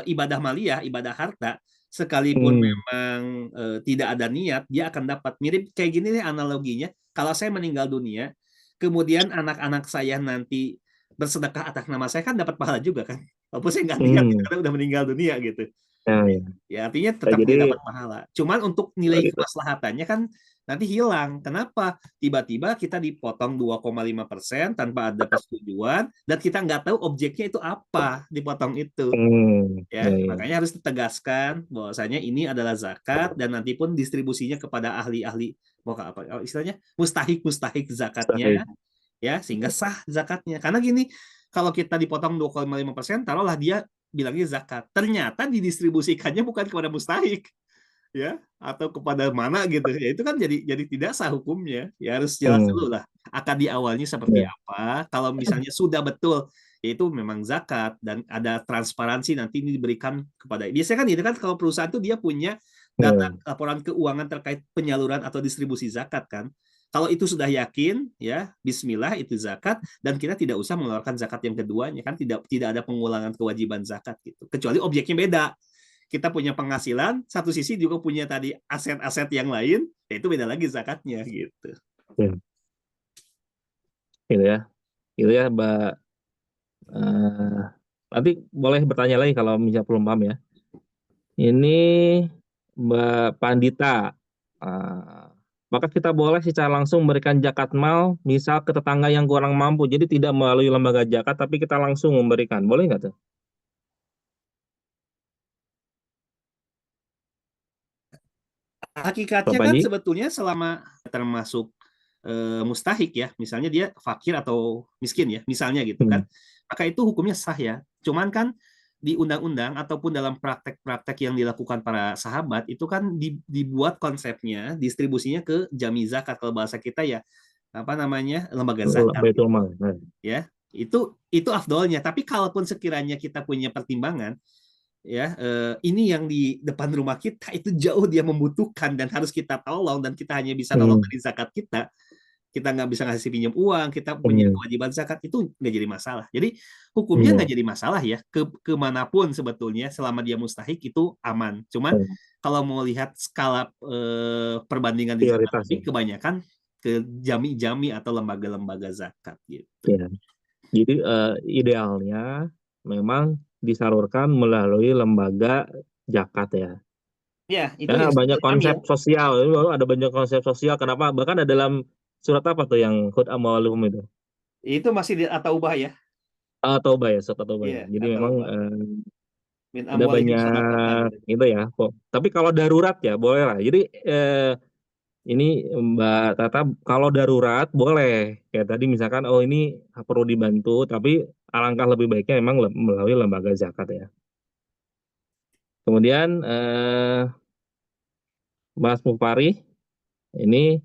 ibadah maliyah, ibadah harta, sekalipun Hmm. memang tidak ada niat, dia akan dapat. Mirip kayak gini nih analoginya. Kalau saya meninggal dunia, kemudian anak-anak saya nanti bersedekah atas nama saya kan dapat pahala juga kan. Walaupun saya nggak niat gitu, Hmm. karena udah meninggal dunia gitu. Ya, ya. Ya, artinya tetap dia Jadi dapat pahala. Cuman untuk oh nilai gitu. kemaslahatannya kan nanti hilang. Kenapa? Tiba-tiba kita dipotong 2,5% tanpa ada persetujuan dan kita nggak tahu objeknya itu apa dipotong itu. Hmm. Ya, Ya, ya. makanya harus ditegaskan bahwasanya ini adalah zakat dan nanti pun distribusinya kepada ahli-ahli mau apa istilahnya mustahik zakatnya Sahih. ya sehingga sah zakatnya. Karena gini, kalau kita dipotong 2,5%, taruhlah dia bilangnya zakat. Ternyata didistribusikannya bukan kepada mustahik, ya, atau kepada mana gitu. Ya itu kan jadi tidak sah hukumnya. Ya harus jelas Hmm. dulu lah akad di awalnya seperti Ya. apa. Kalau misalnya sudah betul yaitu memang zakat dan ada transparansi nanti ini diberikan kepada biasanya kan itu kan kalau perusahaan itu dia punya data laporan keuangan terkait penyaluran atau distribusi zakat kan. Kalau itu sudah yakin, ya Bismillah itu zakat, dan kita tidak usah mengeluarkan zakat yang keduanya kan, tidak ada pengulangan kewajiban zakat gitu. Kecuali objeknya beda. Kita punya penghasilan, satu sisi juga punya tadi aset-aset yang lain, ya itu beda lagi zakatnya gitu. Ya. Gitu ya, gitu ya, Mbak. Nanti boleh bertanya lagi kalau misalnya belum paham ya. Ini Mbak Pandita. Maka kita boleh secara langsung memberikan zakat mal, misal ke tetangga yang kurang mampu, jadi tidak melalui lembaga zakat, tapi kita langsung memberikan, boleh nggak tuh? Hakikatnya Pak kan Panji? sebetulnya selama termasuk mustahik ya, misalnya dia fakir atau miskin ya, misalnya gitu kan, maka itu hukumnya sah ya. Cuman kan di undang-undang ataupun dalam praktek-praktek yang dilakukan para sahabat itu kan dibuat konsepnya, distribusinya ke jami zakat, kalau bahasa kita ya apa namanya, lembaga zakat Baitul gitu. Mal. Ya, itu afdolnya. Tapi kalaupun sekiranya kita punya pertimbangan, ya ini yang di depan rumah kita itu jauh dia membutuhkan dan harus kita tolong, dan kita hanya bisa nolong dari zakat kita nggak bisa ngasih pinjam uang, kita punya kewajiban zakat, itu nggak jadi masalah. Jadi hukumnya nggak jadi masalah ya, kemanapun sebetulnya selama dia mustahik itu aman. Cuman kalau mau lihat skala perbandingan di zakat, kebanyakan ke jami-jami atau lembaga-lembaga zakat gitu. Ya. Jadi idealnya memang disalurkan melalui lembaga zakat ya. Ya, itu Karena yang banyak konsep ya. sosial, ada banyak konsep sosial. Kenapa? Bahkan ada dalam surat apa tuh yang Hud Amwalihum itu? Itu masih di At-Taubah ya. Taubah ya, surat Taubah ya. Iya, Jadi memang At-Taubah. Min ada amwalihim shadaqatan banyak gitu. itu ya. Tapi kalau darurat ya boleh lah. Jadi ini Mbak Tata, kalau darurat boleh. Kayak tadi misalkan, oh ini perlu dibantu, tapi alangkah lebih baiknya memang melalui lembaga zakat ya. Kemudian Mas Mufari, ini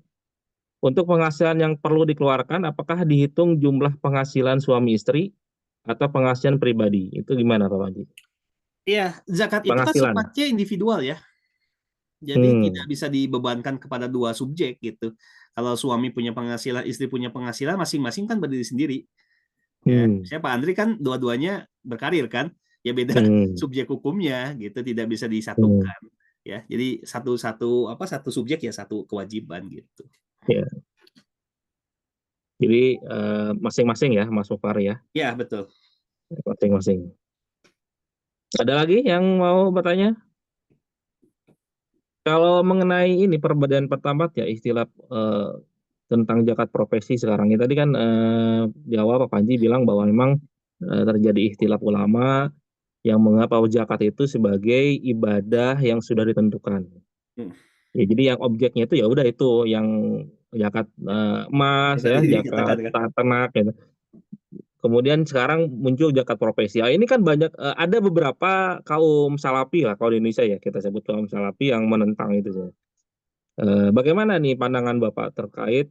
untuk penghasilan yang perlu dikeluarkan, apakah dihitung jumlah penghasilan suami istri atau penghasilan pribadi? Itu gimana Pak Panji? Iya, zakat itu kan Penghasilan. sifatnya individual ya. Jadi tidak bisa dibebankan kepada dua subjek gitu. Kalau suami punya penghasilan, istri punya penghasilan, masing-masing kan berdiri sendiri. Ya, saya Pak Andri kan dua-duanya berkarir kan, ya beda subjek hukumnya gitu, tidak bisa disatukan. Ya, jadi satu subjek ya satu kewajiban gitu. Ya. Jadi masing-masing ya, Mas Mufari ya. Ya, betul. Masing-masing. Ada lagi yang mau bertanya? Kalau mengenai ini perbedaan pertama ya, istilah tentang zakat profesi sekarang ini, tadi kan di awal Pak Panji bilang bahwa memang terjadi ikhtilaf ulama yang menganggap zakat itu sebagai ibadah yang sudah ditentukan. Ya, jadi yang objeknya itu ya udah itu yang zakat emas ya, zakat ternak gitu. Kemudian sekarang muncul zakat profesi. Ini kan banyak ada beberapa kaum salafi lah kalau di Indonesia ya, kita sebut kaum salafi yang menentang itu. Bagaimana nih pandangan Bapak terkait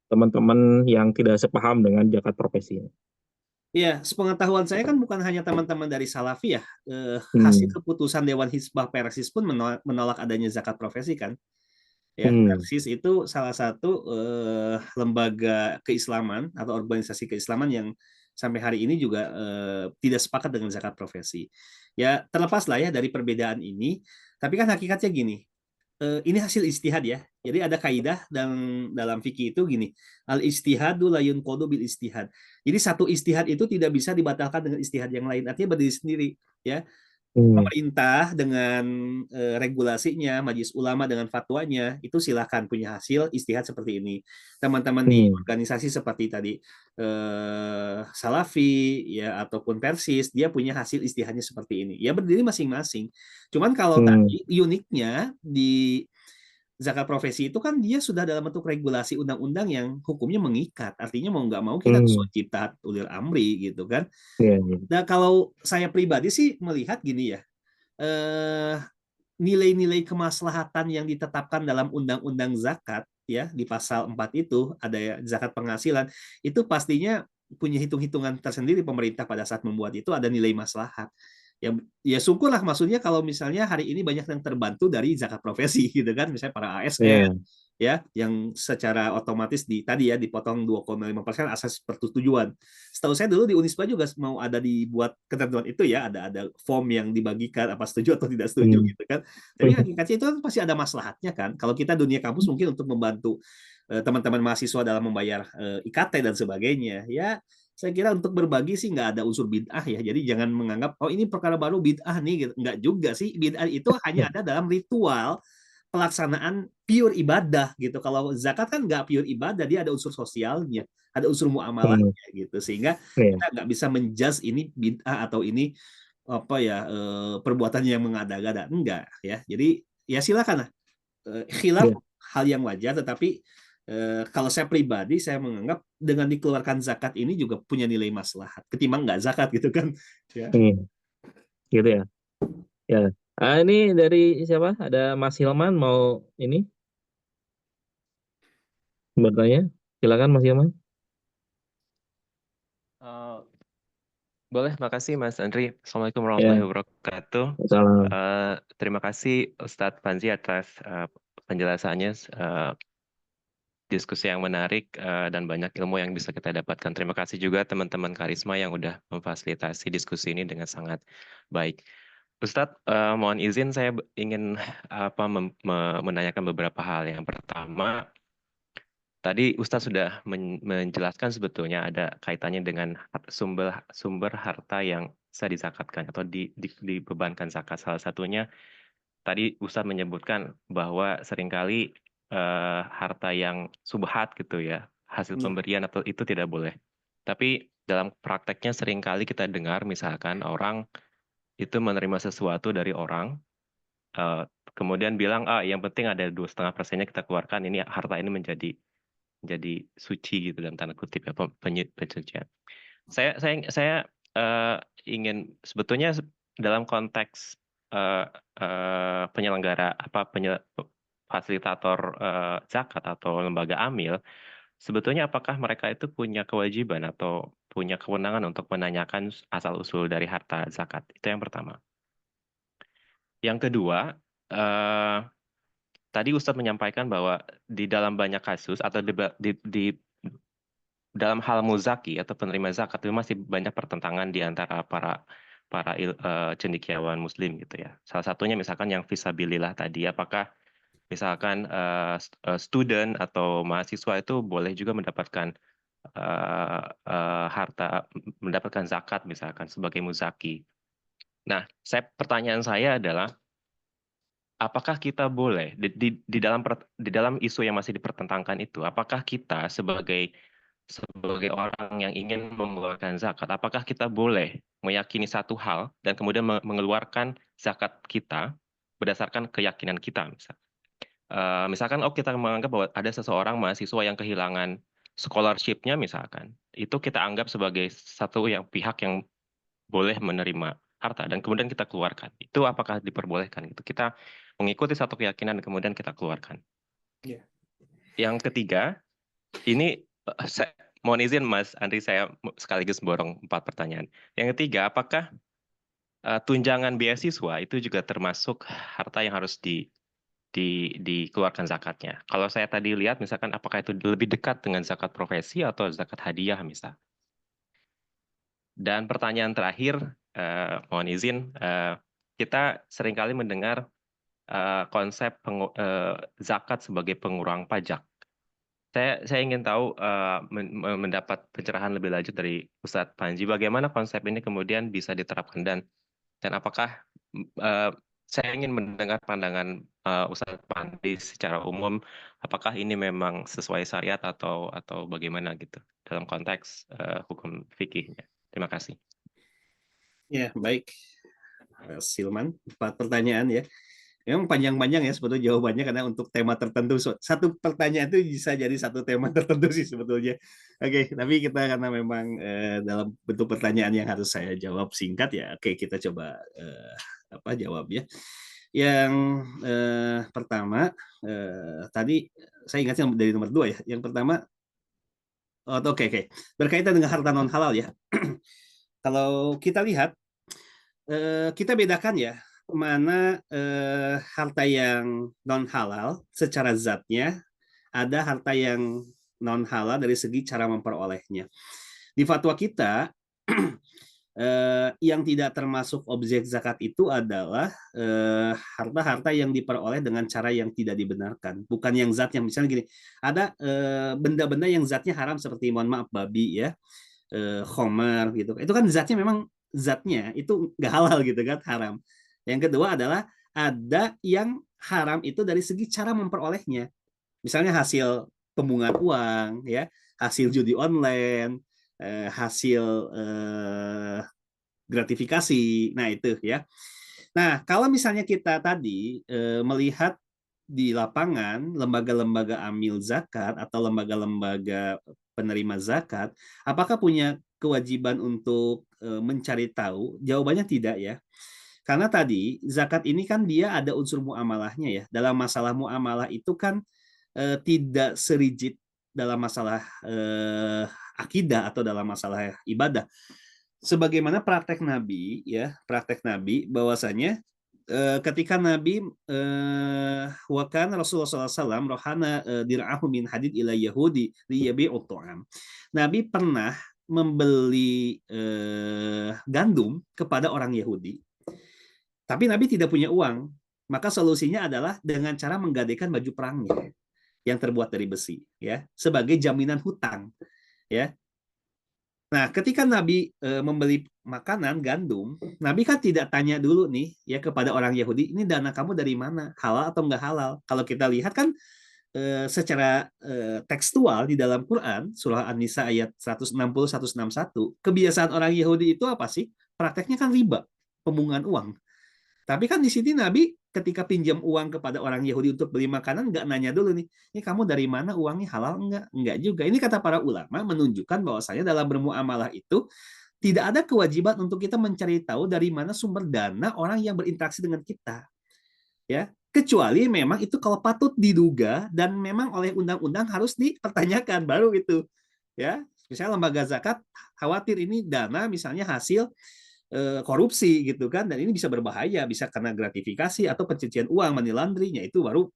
teman-teman yang tidak sepaham dengan zakat profesi? Iya, sepengetahuan saya kan bukan hanya teman-teman dari Salafi ya. Hasil keputusan Dewan Hizbah Persis pun menolak adanya zakat profesi kan. Ya, Persis itu salah satu lembaga keislaman atau organisasi keislaman yang sampai hari ini juga tidak sepakat dengan zakat profesi. Ya, terlepas lah ya dari perbedaan ini, tapi kan hakikatnya gini. Ini hasil istihad ya. Jadi ada kaidah dalam fikih itu gini, al istihadu la yunqadu bil istihad. Jadi satu istihad itu tidak bisa dibatalkan dengan istihad yang lain. Artinya berdiri sendiri ya. Pemerintah dengan regulasinya, majelis ulama dengan fatwanya, itu silakan punya hasil istihad seperti ini. Teman-teman di organisasi seperti tadi Salafi ya ataupun Persis, dia punya hasil istihadnya seperti ini. Ya berdiri masing-masing. Cuman kalau tadi uniknya di zakat profesi itu kan dia sudah dalam bentuk regulasi undang-undang yang hukumnya mengikat. Artinya mau nggak mau kita harus wajib taat ulil amri gitu kan. Nah kalau saya pribadi sih melihat gini ya, nilai-nilai kemaslahatan yang ditetapkan dalam undang-undang zakat ya di pasal 4 itu ada zakat penghasilan, itu pastinya punya hitung-hitungan tersendiri pemerintah pada saat membuat itu, ada nilai maslahat. Ya, ya syukurlah, maksudnya kalau misalnya hari ini banyak yang terbantu dari zakat profesi gitu kan, misalnya para ASN Iya. ya, yang secara otomatis tadi ya dipotong 2,5% asas persetujuan. Setahu saya dulu di Unisba juga mau ada dibuat ketentuan itu ya, ada form yang dibagikan apa setuju atau tidak setuju Hmm. gitu kan. Tapi hakikatnya itu kan pasti ada maslahatnya kan. Kalau kita dunia kampus mungkin untuk membantu teman-teman mahasiswa dalam membayar IKT dan sebagainya, ya saya kira untuk berbagi sih nggak ada unsur bid'ah ya. Jadi jangan menganggap oh ini perkara baru bid'ah nih gitu. Nggak juga sih. Bid'ah itu hanya ada dalam ritual pelaksanaan pure ibadah gitu. Kalau zakat kan nggak pure ibadah, dia ada unsur sosialnya, ada unsur Hmm. muamalahnya gitu. Sehingga Iya. kita nggak bisa menjudge ini bid'ah atau ini apa ya perbuatan yang mengada-gada. Enggak ya. Jadi ya silakan lah. Khilaf Iya. hal yang wajar, tetapi kalau saya pribadi saya menganggap dengan dikeluarkan zakat ini juga punya nilai maslahat ketimbang nggak zakat gitu kan ya. Hmm. Gitu ya. Ya. Ini dari siapa? Ada Mas Hilman mau ini bertanya. Silakan Mas Hilman. Eh, boleh, makasih Mas Andri. Assalamualaikum Ya. warahmatullahi wabarakatuh. Salam. Terima kasih Ustadz Panji atas penjelasannya, diskusi yang menarik dan banyak ilmu yang bisa kita dapatkan. Terima kasih juga teman-teman Karisma yang udah memfasilitasi diskusi ini dengan sangat baik. Ustadz, mohon izin saya ingin menanyakan beberapa hal. Yang pertama, tadi Ustadz sudah menjelaskan sebetulnya ada kaitannya dengan sumber harta yang bisa dizakatkan atau dibebankan zakat. Salah satunya tadi Ustadz menyebutkan bahwa seringkali harta yang subhat gitu ya, hasil pemberian atau itu tidak boleh. Tapi dalam prakteknya seringkali kita dengar misalkan orang itu menerima sesuatu dari orang, kemudian bilang, yang penting ada 2,5%-nya kita keluarkan, ini harta ini menjadi suci gitu dalam tanda kutip ya, pensucian. Saya ingin sebetulnya dalam konteks penyelenggara fasilitator zakat atau lembaga amil, sebetulnya apakah mereka itu punya kewajiban atau punya kewenangan untuk menanyakan asal usul dari harta zakat? Itu yang pertama. Yang kedua, tadi Ustadz menyampaikan bahwa di dalam banyak kasus atau di dalam hal muzaki atau penerima zakat itu masih banyak pertentangan di antara para cendekiawan Muslim gitu ya. Salah satunya misalkan yang fisabilillah tadi, apakah misalkan student atau mahasiswa itu boleh juga mendapatkan harta, mendapatkan zakat misalkan sebagai muzaki. Nah, pertanyaan saya adalah, apakah kita boleh di dalam isu yang masih dipertentangkan itu, apakah kita sebagai orang yang ingin mengeluarkan zakat, apakah kita boleh meyakini satu hal dan kemudian mengeluarkan zakat kita berdasarkan keyakinan kita, misalkan kita menganggap bahwa ada seseorang mahasiswa yang kehilangan scholarship-nya misalkan, itu kita anggap sebagai satu pihak yang boleh menerima harta dan kemudian kita keluarkan. Itu apakah diperbolehkan gitu? Kita mengikuti satu keyakinan dan kemudian kita keluarkan. Yeah. Yang ketiga, ini mohon izin Mas Andri, saya sekaligus borong 4 pertanyaan. Yang ketiga, apakah tunjangan beasiswa itu juga termasuk harta yang harus dikeluarkan zakatnya? Kalau saya tadi lihat misalkan apakah itu lebih dekat dengan zakat profesi atau zakat hadiah misal. Dan pertanyaan terakhir, mohon izin, kita seringkali mendengar konsep zakat sebagai pengurang pajak. Saya ingin tahu, mendapat pencerahan lebih lanjut dari Ustadz Panji, bagaimana konsep ini kemudian bisa diterapkan dan apakah saya ingin mendengar pandangan Ustadz Panji secara umum, apakah ini memang sesuai syariat atau bagaimana gitu dalam konteks hukum fikihnya. Terima kasih. Ya, baik. Silman, 4 pertanyaan ya. Memang panjang-panjang ya sebetulnya jawabannya, karena untuk tema tertentu. Satu pertanyaan itu bisa jadi satu tema tertentu sih sebetulnya. Oke, tapi kita karena memang dalam bentuk pertanyaan yang harus saya jawab singkat ya. Oke, kita coba jawab ya. Yang pertama, tadi saya ingatnya dari nomor 2 ya. Yang pertama, oke. Berkaitan dengan harta non halal ya. Kalau kita lihat kita bedakan ya, mana harta yang non halal secara zatnya, ada harta yang non halal dari segi cara memperolehnya. Di fatwa kita yang tidak termasuk objek zakat itu adalah harta-harta yang diperoleh dengan cara yang tidak dibenarkan, bukan yang zat yang misalnya gini, ada benda-benda yang zatnya haram seperti mohon maaf babi ya, khomer gitu, itu kan zatnya itu nggak halal gitu kan, haram. Yang kedua adalah ada yang haram itu dari segi cara memperolehnya, misalnya hasil pembungan uang ya, hasil judi online, hasil gratifikasi. Nah, itu ya. Nah, kalau misalnya kita tadi melihat di lapangan lembaga-lembaga amil zakat atau lembaga-lembaga penerima zakat, apakah punya kewajiban untuk mencari tahu? Jawabannya tidak ya. Karena tadi zakat ini kan dia ada unsur muamalahnya ya. Dalam masalah muamalah itu kan tidak serigid dalam masalah akidah atau dalam masalah ibadah. Sebagaimana praktek Nabi ya, praktek Nabi bahwasanya ketika Nabi wakan Rasulullah SAW rohana dir'ahu min hadid ila Yahudi liyabi'u ta'am. Nabi pernah membeli gandum kepada orang Yahudi. Tapi Nabi tidak punya uang. Maka solusinya adalah dengan cara menggadaikan baju perangnya yang terbuat dari besi ya, sebagai jaminan hutang ya. Nah, ketika Nabi membeli makanan gandum, Nabi kan tidak tanya dulu nih ya kepada orang Yahudi, ini dana kamu dari mana, halal atau enggak halal. Kalau kita lihat kan secara tekstual di dalam Quran surah An-Nisa ayat 160-161, kebiasaan orang Yahudi itu apa sih? Prakteknya kan riba, pembungan uang. Tapi kan di sini Nabi ketika pinjam uang kepada orang Yahudi untuk beli makanan nggak nanya dulu nih, ini kamu dari mana, uangnya halal enggak? Enggak juga. Ini kata para ulama menunjukkan bahwasanya dalam bermuamalah itu tidak ada kewajiban untuk kita mencari tahu dari mana sumber dana orang yang berinteraksi dengan kita. Ya, kecuali memang itu kalau patut diduga dan memang oleh undang-undang harus dipertanyakan baru itu. Ya, misalnya lembaga zakat khawatir ini dana misalnya hasil korupsi gitu kan, dan ini bisa berbahaya, bisa karena gratifikasi atau pencucian uang, money laundering, itu baru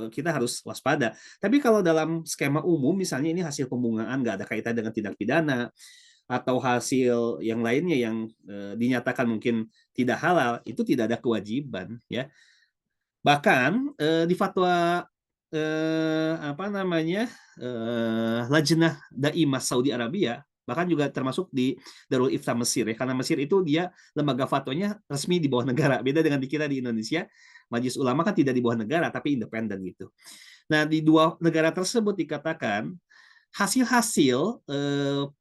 kita harus waspada. Tapi kalau dalam skema umum misalnya ini hasil pembungaan, nggak ada kaitan dengan tindak pidana atau hasil yang lainnya yang dinyatakan mungkin tidak halal, itu tidak ada kewajiban ya. Bahkan di fatwa apa namanya Lajnah Daimah Saudi Arabia, bahkan juga termasuk di Darul Ifta Mesir ya, karena Mesir itu dia lembaga fatwanya resmi di bawah negara, beda dengan di kita di Indonesia, Majelis Ulama kan tidak di bawah negara tapi independen gitu. Nah, di dua negara tersebut dikatakan hasil-hasil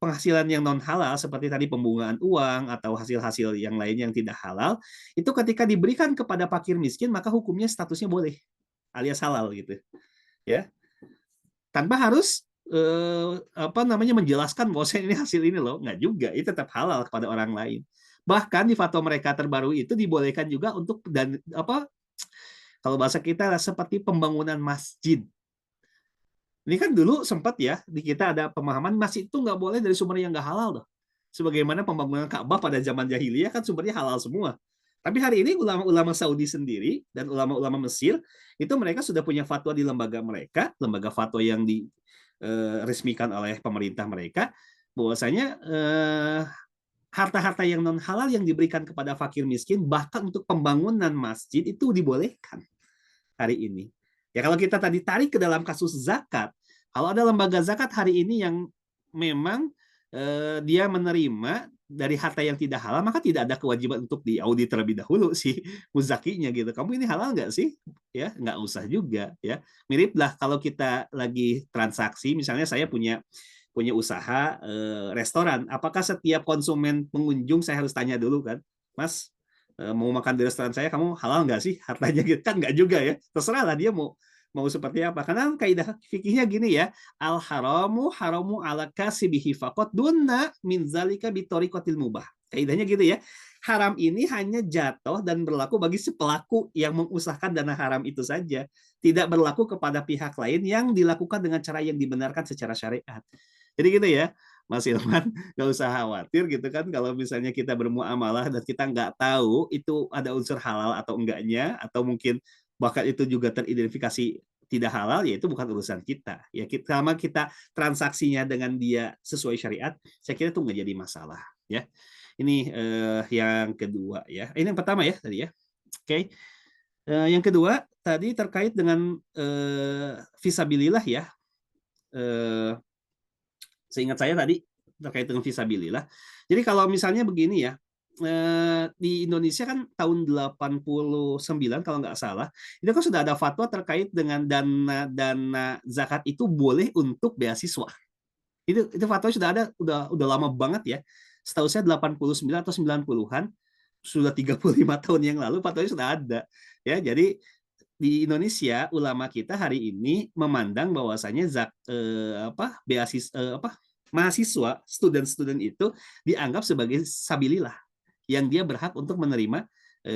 penghasilan yang non halal seperti tadi pembungaan uang atau hasil-hasil yang lain yang tidak halal itu ketika diberikan kepada fakir miskin maka hukumnya statusnya boleh alias halal gitu ya, tanpa harus menjelaskan bahwa ini hasil ini loh, nggak juga, itu tetap halal kepada orang lain. Bahkan di fatwa mereka terbaru itu dibolehkan juga untuk dan kalau bahasa kita seperti pembangunan masjid. Ini kan dulu sempat ya di kita ada pemahaman masjid itu nggak boleh dari sumber yang nggak halal loh. Sebagaimana pembangunan Ka'bah pada zaman jahiliyah kan sumbernya halal semua. Tapi hari ini ulama-ulama Saudi sendiri dan ulama-ulama Mesir itu mereka sudah punya fatwa di lembaga mereka, lembaga fatwa yang diresmikan oleh pemerintah mereka, bahwasanya harta-harta yang non halal yang diberikan kepada fakir miskin bahkan untuk pembangunan masjid itu dibolehkan hari ini. Ya kalau kita tadi tarik ke dalam kasus zakat, kalau ada lembaga zakat hari ini yang memang dia menerima dari harta yang tidak halal, maka tidak ada kewajiban untuk diaudit terlebih dahulu si muzakinya gitu. Kamu ini halal nggak sih? Ya nggak usah juga ya. Mirip lah kalau kita lagi transaksi, misalnya saya punya usaha restoran, apakah setiap konsumen pengunjung saya harus tanya dulu kan, Mas mau makan di restoran saya, kamu halal nggak sih hartanya gitu kan? Nggak juga ya, terserah lah dia mau seperti apa, karena kaidah fikihnya gini ya, al haramu haramu ala kasibihi faqat dunna min zalika bitoriqatil mubah, kaidahnya gitu ya, haram ini hanya jatuh dan berlaku bagi si pelaku yang mengusahakan dana haram itu saja, tidak berlaku kepada pihak lain yang dilakukan dengan cara yang dibenarkan secara syariat. Jadi gitu ya, Mas Ilman, nggak usah khawatir gitu kan kalau misalnya kita bermuamalah dan kita nggak tahu itu ada unsur halal atau enggaknya, atau mungkin bahkan itu juga teridentifikasi tidak halal, ya itu bukan urusan kita. Ya selama kita transaksinya dengan dia sesuai syariat, saya kira itu nggak jadi masalah. Ya, ini yang kedua ya. Ini yang pertama ya tadi ya. Oke. Yang kedua tadi terkait dengan visabilillah ya. Seingat saya tadi terkait dengan visabilillah. Jadi kalau misalnya begini ya, di Indonesia kan tahun 89 kalau nggak salah, itu kan sudah ada fatwa terkait dengan dana zakat itu boleh untuk beasiswa. Itu fatwa sudah ada, udah lama banget ya. Setahu saya 89 atau 90-an, sudah 35 tahun yang lalu fatwanya sudah ada. Ya, jadi di Indonesia ulama kita hari ini memandang bahwasanya mahasiswa student itu dianggap sebagai sabilillah yang dia berhak untuk menerima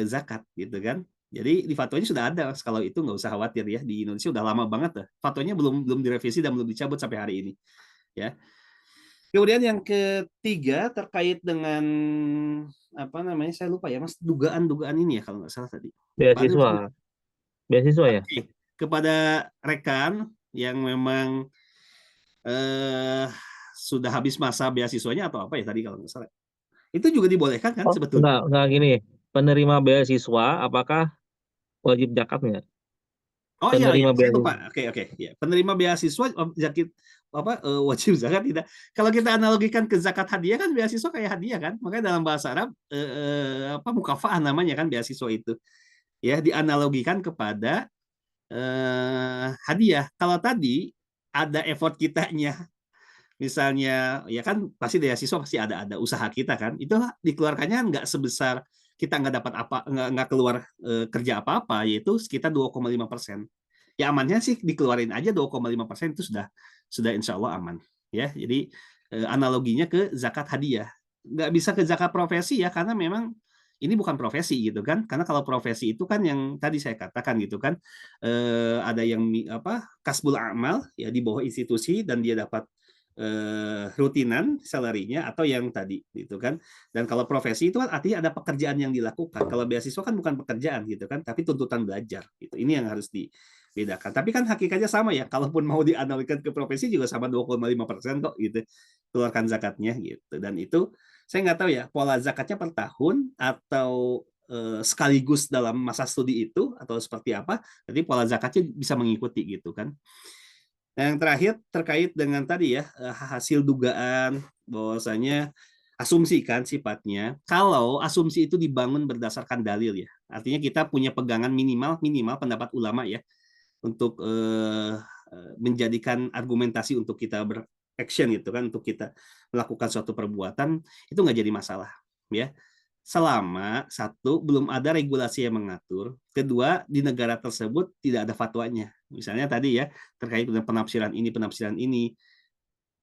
zakat gitu kan. Jadi di fatwanya sudah ada, kalau itu nggak usah khawatir ya, di Indonesia udah lama banget lah. Fatwanya belum direvisi dan belum dicabut sampai hari ini ya. Kemudian yang ketiga terkait dengan apa namanya, saya lupa ya Mas, dugaan ini ya kalau nggak salah tadi. Beasiswa ya. Kepada rekan yang memang sudah habis masa beasiswanya atau apa ya tadi kalau nggak salah. Itu juga dibolehkan kan sebetulnya? Enggak gini. Penerima beasiswa apakah wajib zakat nggak? Oh iya, Penerima saya beasiswa. lupa. Oke. Ya. Penerima beasiswa wajib zakat tidak. Kalau kita analogikan ke zakat hadiah kan beasiswa kayak hadiah kan. Makanya dalam bahasa Arab mukafa'ah namanya kan beasiswa itu. Ya, dianalogikan kepada hadiah. Kalau tadi ada effort kitanya, misalnya ya kan pasti beasiswa pasti ada usaha kita kan, itu dikeluarkannya nggak sebesar kita nggak dapat apa, nggak keluar kerja apa-apa, yaitu sekitar 2,5%. Ya amannya sih dikeluarin aja 2,5%, itu sudah insya Allah aman ya. Jadi analoginya ke zakat hadiah, nggak bisa ke zakat profesi ya, karena memang ini bukan profesi gitu kan. Karena kalau profesi itu kan yang tadi saya katakan gitu kan, ada yang kasbul amal ya di bawah institusi dan dia dapat rutinan salarinya, atau yang tadi gitu kan. Dan kalau profesi itu kan artinya ada pekerjaan yang dilakukan. Kalau beasiswa kan bukan pekerjaan gitu kan, tapi tuntutan belajar gitu. Ini yang harus dibedakan. Tapi kan hakikatnya sama ya, kalaupun mau dianalogikan ke profesi juga sama 2,5% kok gitu keluarkan zakatnya gitu. Dan itu saya nggak tahu ya pola zakatnya per tahun atau sekaligus dalam masa studi itu atau seperti apa. Jadi pola zakatnya bisa mengikuti gitu kan. Yang terakhir terkait dengan tadi ya, hasil dugaan bahwasanya asumsi kan sifatnya. Kalau asumsi itu dibangun berdasarkan dalil ya, artinya kita punya pegangan minimal pendapat ulama ya untuk menjadikan argumentasi untuk kita beraction gitu kan, untuk kita melakukan suatu perbuatan, itu nggak jadi masalah ya. Selama satu, belum ada regulasi yang mengatur, kedua, di negara tersebut tidak ada fatwanya. Misalnya tadi ya, terkait dengan penafsiran ini,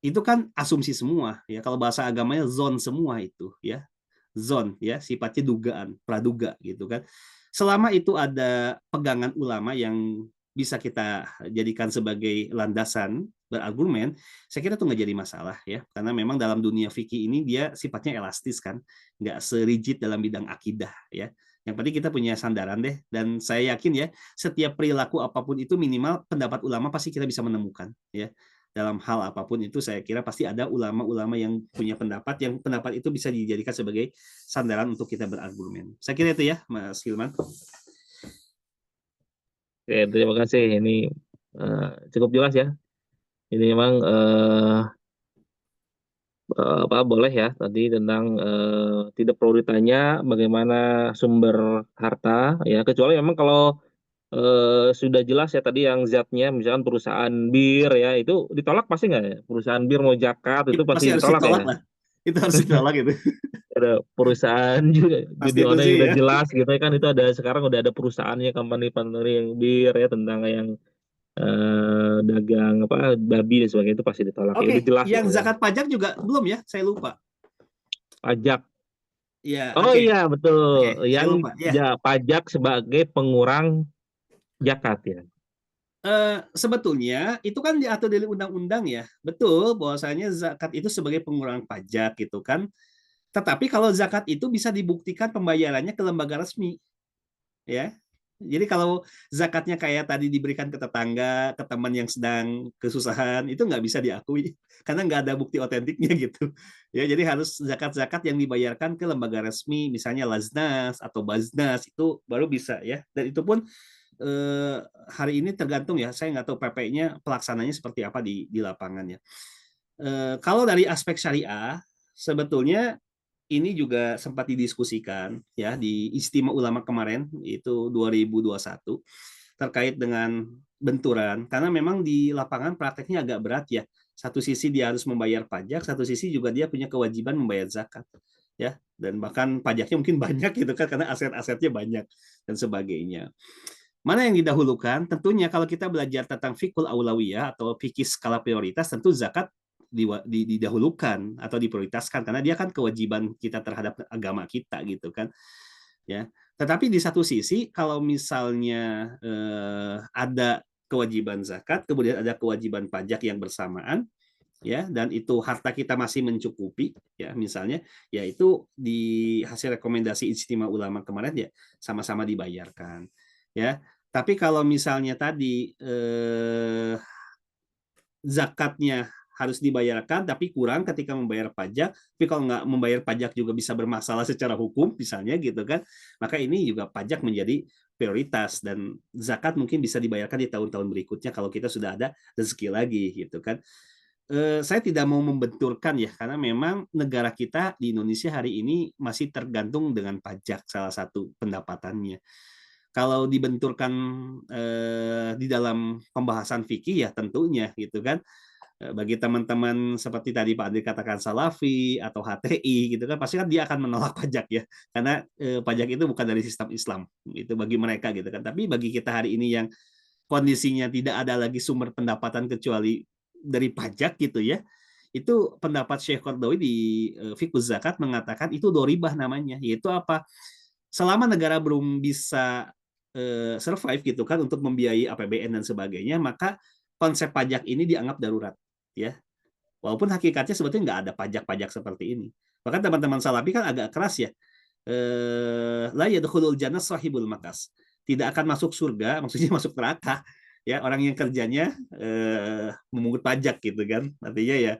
itu kan asumsi semua ya. Kalau bahasa agamanya zon semua itu ya, zon ya, sifatnya dugaan, praduga gitu kan. Selama itu ada pegangan ulama yang bisa kita jadikan sebagai landasan berargumen, saya kira itu nggak jadi masalah ya, karena memang dalam dunia fikih ini dia sifatnya elastis kan, nggak serigid dalam bidang akidah ya. Yang penting kita punya sandaran deh, dan saya yakin ya setiap perilaku apapun itu minimal pendapat ulama pasti kita bisa menemukan ya. Dalam hal apapun itu saya kira pasti ada ulama-ulama yang punya pendapat, yang pendapat itu bisa dijadikan sebagai sandaran untuk kita berargumen. Saya kira itu ya Mas Hilman. Oke, terima kasih. Ini cukup jelas ya. Ini memang boleh ya tadi tentang tidak perlu ditanya bagaimana sumber harta ya, kecuali memang kalau sudah jelas ya tadi yang zatnya misalkan perusahaan bir ya, itu ditolak pasti nggak ya? Perusahaan bir mau zakat itu Pasti pasti harus ditolak ditolak ya. lah. Itu harus ditolak itu. Ada perusahaan juga judi online Prostitusi yang udah ya. jelas gitu kan, itu ada sekarang udah ada perusahaannya, company yang bir ya, tentang yang dagang apa babi dan sebagainya, itu pasti ditolak ya, Oke, udah jelas yang gitu ya. zakat pajak juga belum ya, saya lupa. Pajak. Ya, Oh oke. iya betul, Saya yang lupa ya. pajak sebagai pengurang zakat ya. Sebetulnya itu kan diatur di undang-undang ya. Betul bahwasanya zakat itu sebagai pengurangan pajak gitu kan. Tetapi kalau zakat itu bisa dibuktikan pembayarannya ke lembaga resmi, ya. Jadi kalau zakatnya kayak tadi diberikan ke tetangga, ke teman yang sedang kesusahan, itu nggak bisa diakui karena nggak ada bukti otentiknya gitu. Ya, jadi harus zakat-zakat yang dibayarkan ke lembaga resmi, misalnya Laznas atau Baznas itu baru bisa ya. Dan itu pun hari ini tergantung ya. Saya nggak tahu PP-nya pelaksananya seperti apa di lapangannya. Kalau dari aspek syariah, sebetulnya ini juga sempat didiskusikan ya di Istimewa Ulama kemarin itu 2021 terkait dengan benturan karena memang di lapangan prakteknya agak berat ya. Satu sisi dia harus membayar pajak, satu sisi juga dia punya kewajiban membayar zakat ya, dan bahkan pajaknya mungkin banyak gitu kan karena aset-asetnya banyak dan sebagainya. Mana yang didahulukan? Tentunya kalau kita belajar tentang fikul aulawiyah atau fikih skala prioritas, tentu zakat didahulukan atau diprioritaskan karena dia kan kewajiban kita terhadap agama kita gitu kan ya. Tetapi di satu sisi kalau misalnya ada kewajiban zakat kemudian ada kewajiban pajak yang bersamaan ya, dan itu harta kita masih mencukupi ya, misalnya ya itu di hasil rekomendasi Ijtima Ulama kemarin ya sama-sama dibayarkan ya. Tapi kalau misalnya tadi zakatnya harus dibayarkan tapi kurang ketika membayar pajak, tapi kalau nggak membayar pajak juga bisa bermasalah secara hukum misalnya gitu kan, maka ini juga pajak menjadi prioritas dan zakat mungkin bisa dibayarkan di tahun-tahun berikutnya kalau kita sudah ada rezeki lagi gitu kan. Saya tidak mau membenturkan ya karena memang negara kita di Indonesia hari ini masih tergantung dengan pajak salah satu pendapatannya. Kalau dibenturkan di dalam pembahasan fikih ya tentunya gitu kan. Bagi teman-teman seperti tadi Pak Andri katakan Salafi atau HTI gitu kan pasti kan dia akan menolak pajak ya karena pajak itu bukan dari sistem Islam itu bagi mereka gitu kan. Tapi bagi kita hari ini yang kondisinya tidak ada lagi sumber pendapatan kecuali dari pajak gitu ya. Itu pendapat Syekh Qardawi di Fiqh Zakat mengatakan itu doribah namanya, yaitu apa? Selama negara belum bisa survive gitu kan untuk membiayai APBN dan sebagainya, maka konsep pajak ini dianggap darurat ya. Walaupun hakikatnya sebetulnya nggak ada pajak-pajak seperti ini. Bahkan teman-teman Salafi kan agak keras ya. La yadkhulul jannah sahibul makas. Tidak akan masuk surga, maksudnya masuk neraka. Ya, orang yang kerjanya memungut pajak gitu kan. Artinya ya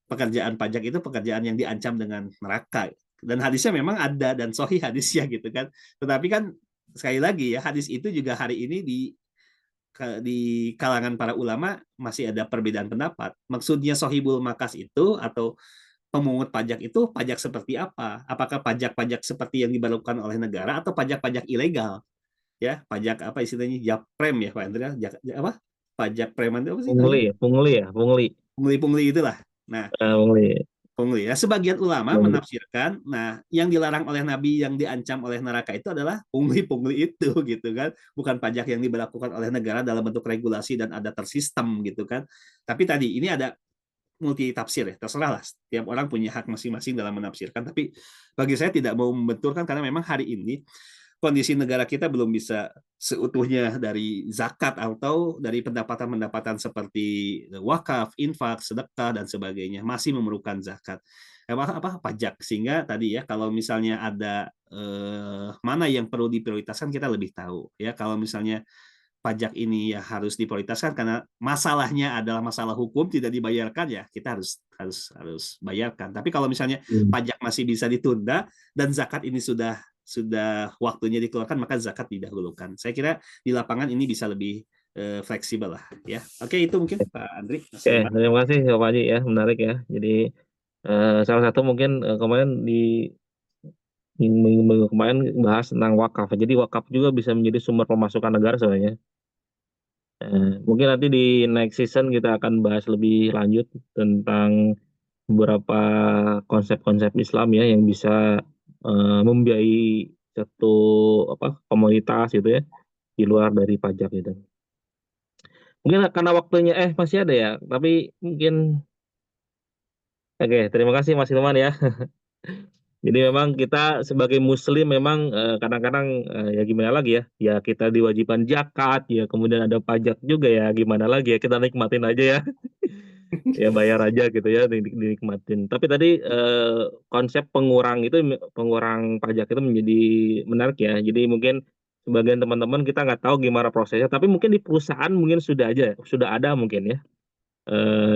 pekerjaan pajak itu pekerjaan yang diancam dengan neraka. Dan hadisnya memang ada dan sahih hadisnya gitu kan. Tetapi kan sekali lagi ya hadis itu juga hari ini di kalangan para ulama masih ada perbedaan pendapat. Maksudnya sohibul makas itu atau pemungut pajak itu pajak seperti apa? Apakah pajak-pajak seperti yang diberlakukan oleh negara atau pajak-pajak ilegal? Ya, pajak apa istilahnya? Japrem ya, Pak Andrea? Apa? Pajak preman itu apa sih Pungli namanya? ya, pungli ya, pungli. Pungli-pungli itulah. Nah, Pungli. pungli ya. Sebagian ulama Pungli. menafsirkan, nah yang dilarang oleh Nabi yang diancam oleh neraka itu adalah pungli-pungli itu gitu kan, bukan pajak yang diberlakukan oleh negara dalam bentuk regulasi dan ada tersistem gitu kan. Tapi tadi ini ada multi tafsir ya, terserah lah. Tiap orang punya hak masing-masing dalam menafsirkan. Tapi bagi saya tidak mau membenturkan karena memang hari ini kondisi negara kita belum bisa seutuhnya dari zakat atau dari pendapatan-pendapatan seperti wakaf, infak, sedekah dan sebagainya masih memerlukan zakat apa pajak sehingga tadi ya kalau misalnya ada mana yang perlu diprioritaskan kita lebih tahu ya kalau misalnya pajak ini ya harus diprioritaskan karena masalahnya adalah masalah hukum tidak dibayarkan ya kita harus bayarkan. Tapi kalau misalnya pajak masih bisa ditunda dan zakat ini sudah waktunya dikeluarkan maka zakat didahulukan. Saya kira di lapangan ini bisa lebih fleksibel lah ya. Oke itu mungkin Pak Andri. Oke, terima kasih Pak Haji ya, menarik ya. Jadi salah satu mungkin kemarin di minggu kemarin bahas tentang wakaf. Jadi wakaf juga bisa menjadi sumber pemasukan negara sebenarnya. Mungkin nanti di next season kita akan bahas lebih lanjut tentang beberapa konsep-konsep Islam ya yang bisa membiayai satu komunitas gitu ya di luar dari pajak gitu. Mungkin karena waktunya masih ada ya, tapi mungkin oke, terima kasih Mas Hilman ya. Jadi memang kita sebagai muslim memang kadang-kadang ya gimana lagi ya, ya kita diwajibkan zakat, ya kemudian ada pajak juga ya gimana lagi ya, kita nikmatin aja ya, ya bayar aja gitu ya, dinikmatin. Tapi tadi konsep pengurang pajak itu menjadi menarik ya. Jadi mungkin sebagian teman-teman kita nggak tahu gimana prosesnya, tapi mungkin di perusahaan mungkin sudah aja, sudah ada mungkin ya,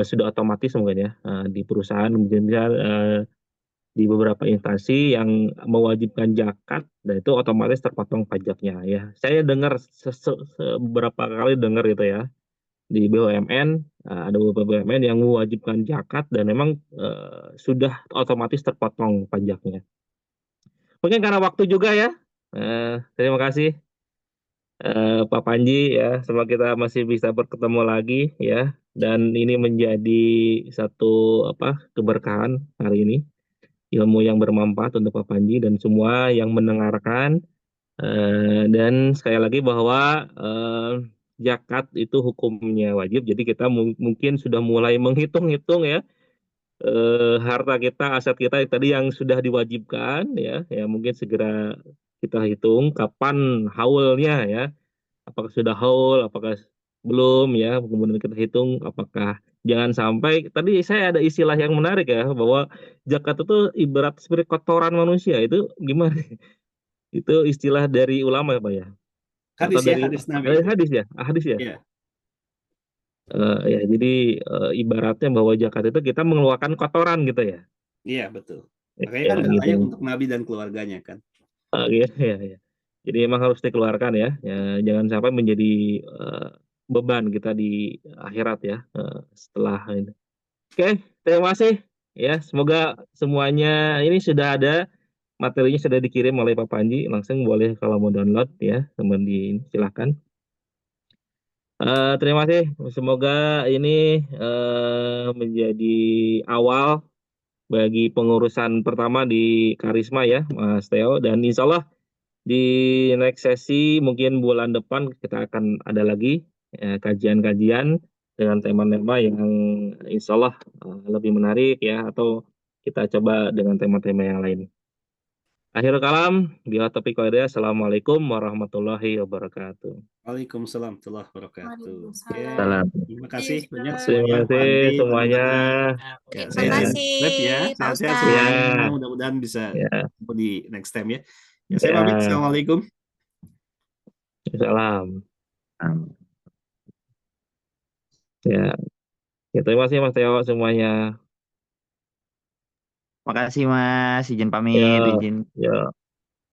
sudah otomatis mungkin ya, di perusahaan mungkin ya, di beberapa instansi yang mewajibkan zakat, dan itu otomatis terpotong pajaknya ya. Saya dengar beberapa kali dengar gitu ya, di BUMN ada beberapa BUMN yang mewajibkan zakat dan memang sudah otomatis terpotong pajaknya. Mungkin karena waktu juga ya. Terima kasih Pak Panji ya, semoga kita masih bisa bertemu lagi ya. Dan ini menjadi satu keberkahan hari ini, ilmu yang bermanfaat untuk Pak Panji dan semua yang mendengarkan. Dan sekali lagi bahwa zakat itu hukumnya wajib, jadi kita mungkin sudah mulai menghitung-hitung ya, harta kita, aset kita tadi yang sudah diwajibkan ya, ya mungkin segera kita hitung kapan haulnya ya, apakah sudah haul, apakah belum ya, kemudian kita hitung apakah jangan sampai, tadi saya ada istilah yang menarik ya, bahwa zakat itu ibarat seperti kotoran manusia, itu gimana? Itu istilah dari ulama ya Pak ya? Atau Hadis ya, dari hadis Nabi itu. hadis ya? Hadis ya? Iya, Ya jadi ibaratnya bahwa zakat itu kita mengeluarkan kotoran gitu ya? iya betul. Makanya Ya kan nggak layak gitu. untuk Nabi dan keluarganya kan. Iya, iya, iya. Jadi emang harus dikeluarkan ya. Ya jangan sampai menjadi beban kita di akhirat ya, setelah ini. Oke, terima kasih ya. Semoga semuanya ini sudah ada, materinya sudah dikirim oleh Pak Panji. Langsung boleh kalau mau download ya, teman silahkan. Terima kasih. Semoga ini menjadi awal bagi pengurusan pertama di Karisma ya, Mas Theo. Dan insya Allah di next sesi mungkin bulan depan kita akan ada lagi kajian-kajian dengan tema-tema yang insya Allah lebih menarik ya, atau kita coba dengan tema-tema yang lain. Akhirul kalam, bila topik wadah. Assalamualaikum warahmatullahi wabarakatuh. Waalaikumsalam warahmatullahi wabarakatuh. Oke, Salam. terima kasih banyak Terima semuanya, Pak kasih Andri, Pak semuanya. Nurmadi. Ya, saya Ya, izin live ya, kasih, Pak sehat-sehat Ustadz. ya, semuanya. Mudah-mudahan bisa ya, ketemu di next time ya. Ya, saya pamit. ya. Assalamualaikum. Salam. Ya, ya terima kasih Mas Theo semuanya. Makasih Mas, izin pamit, Ya, izin. ya.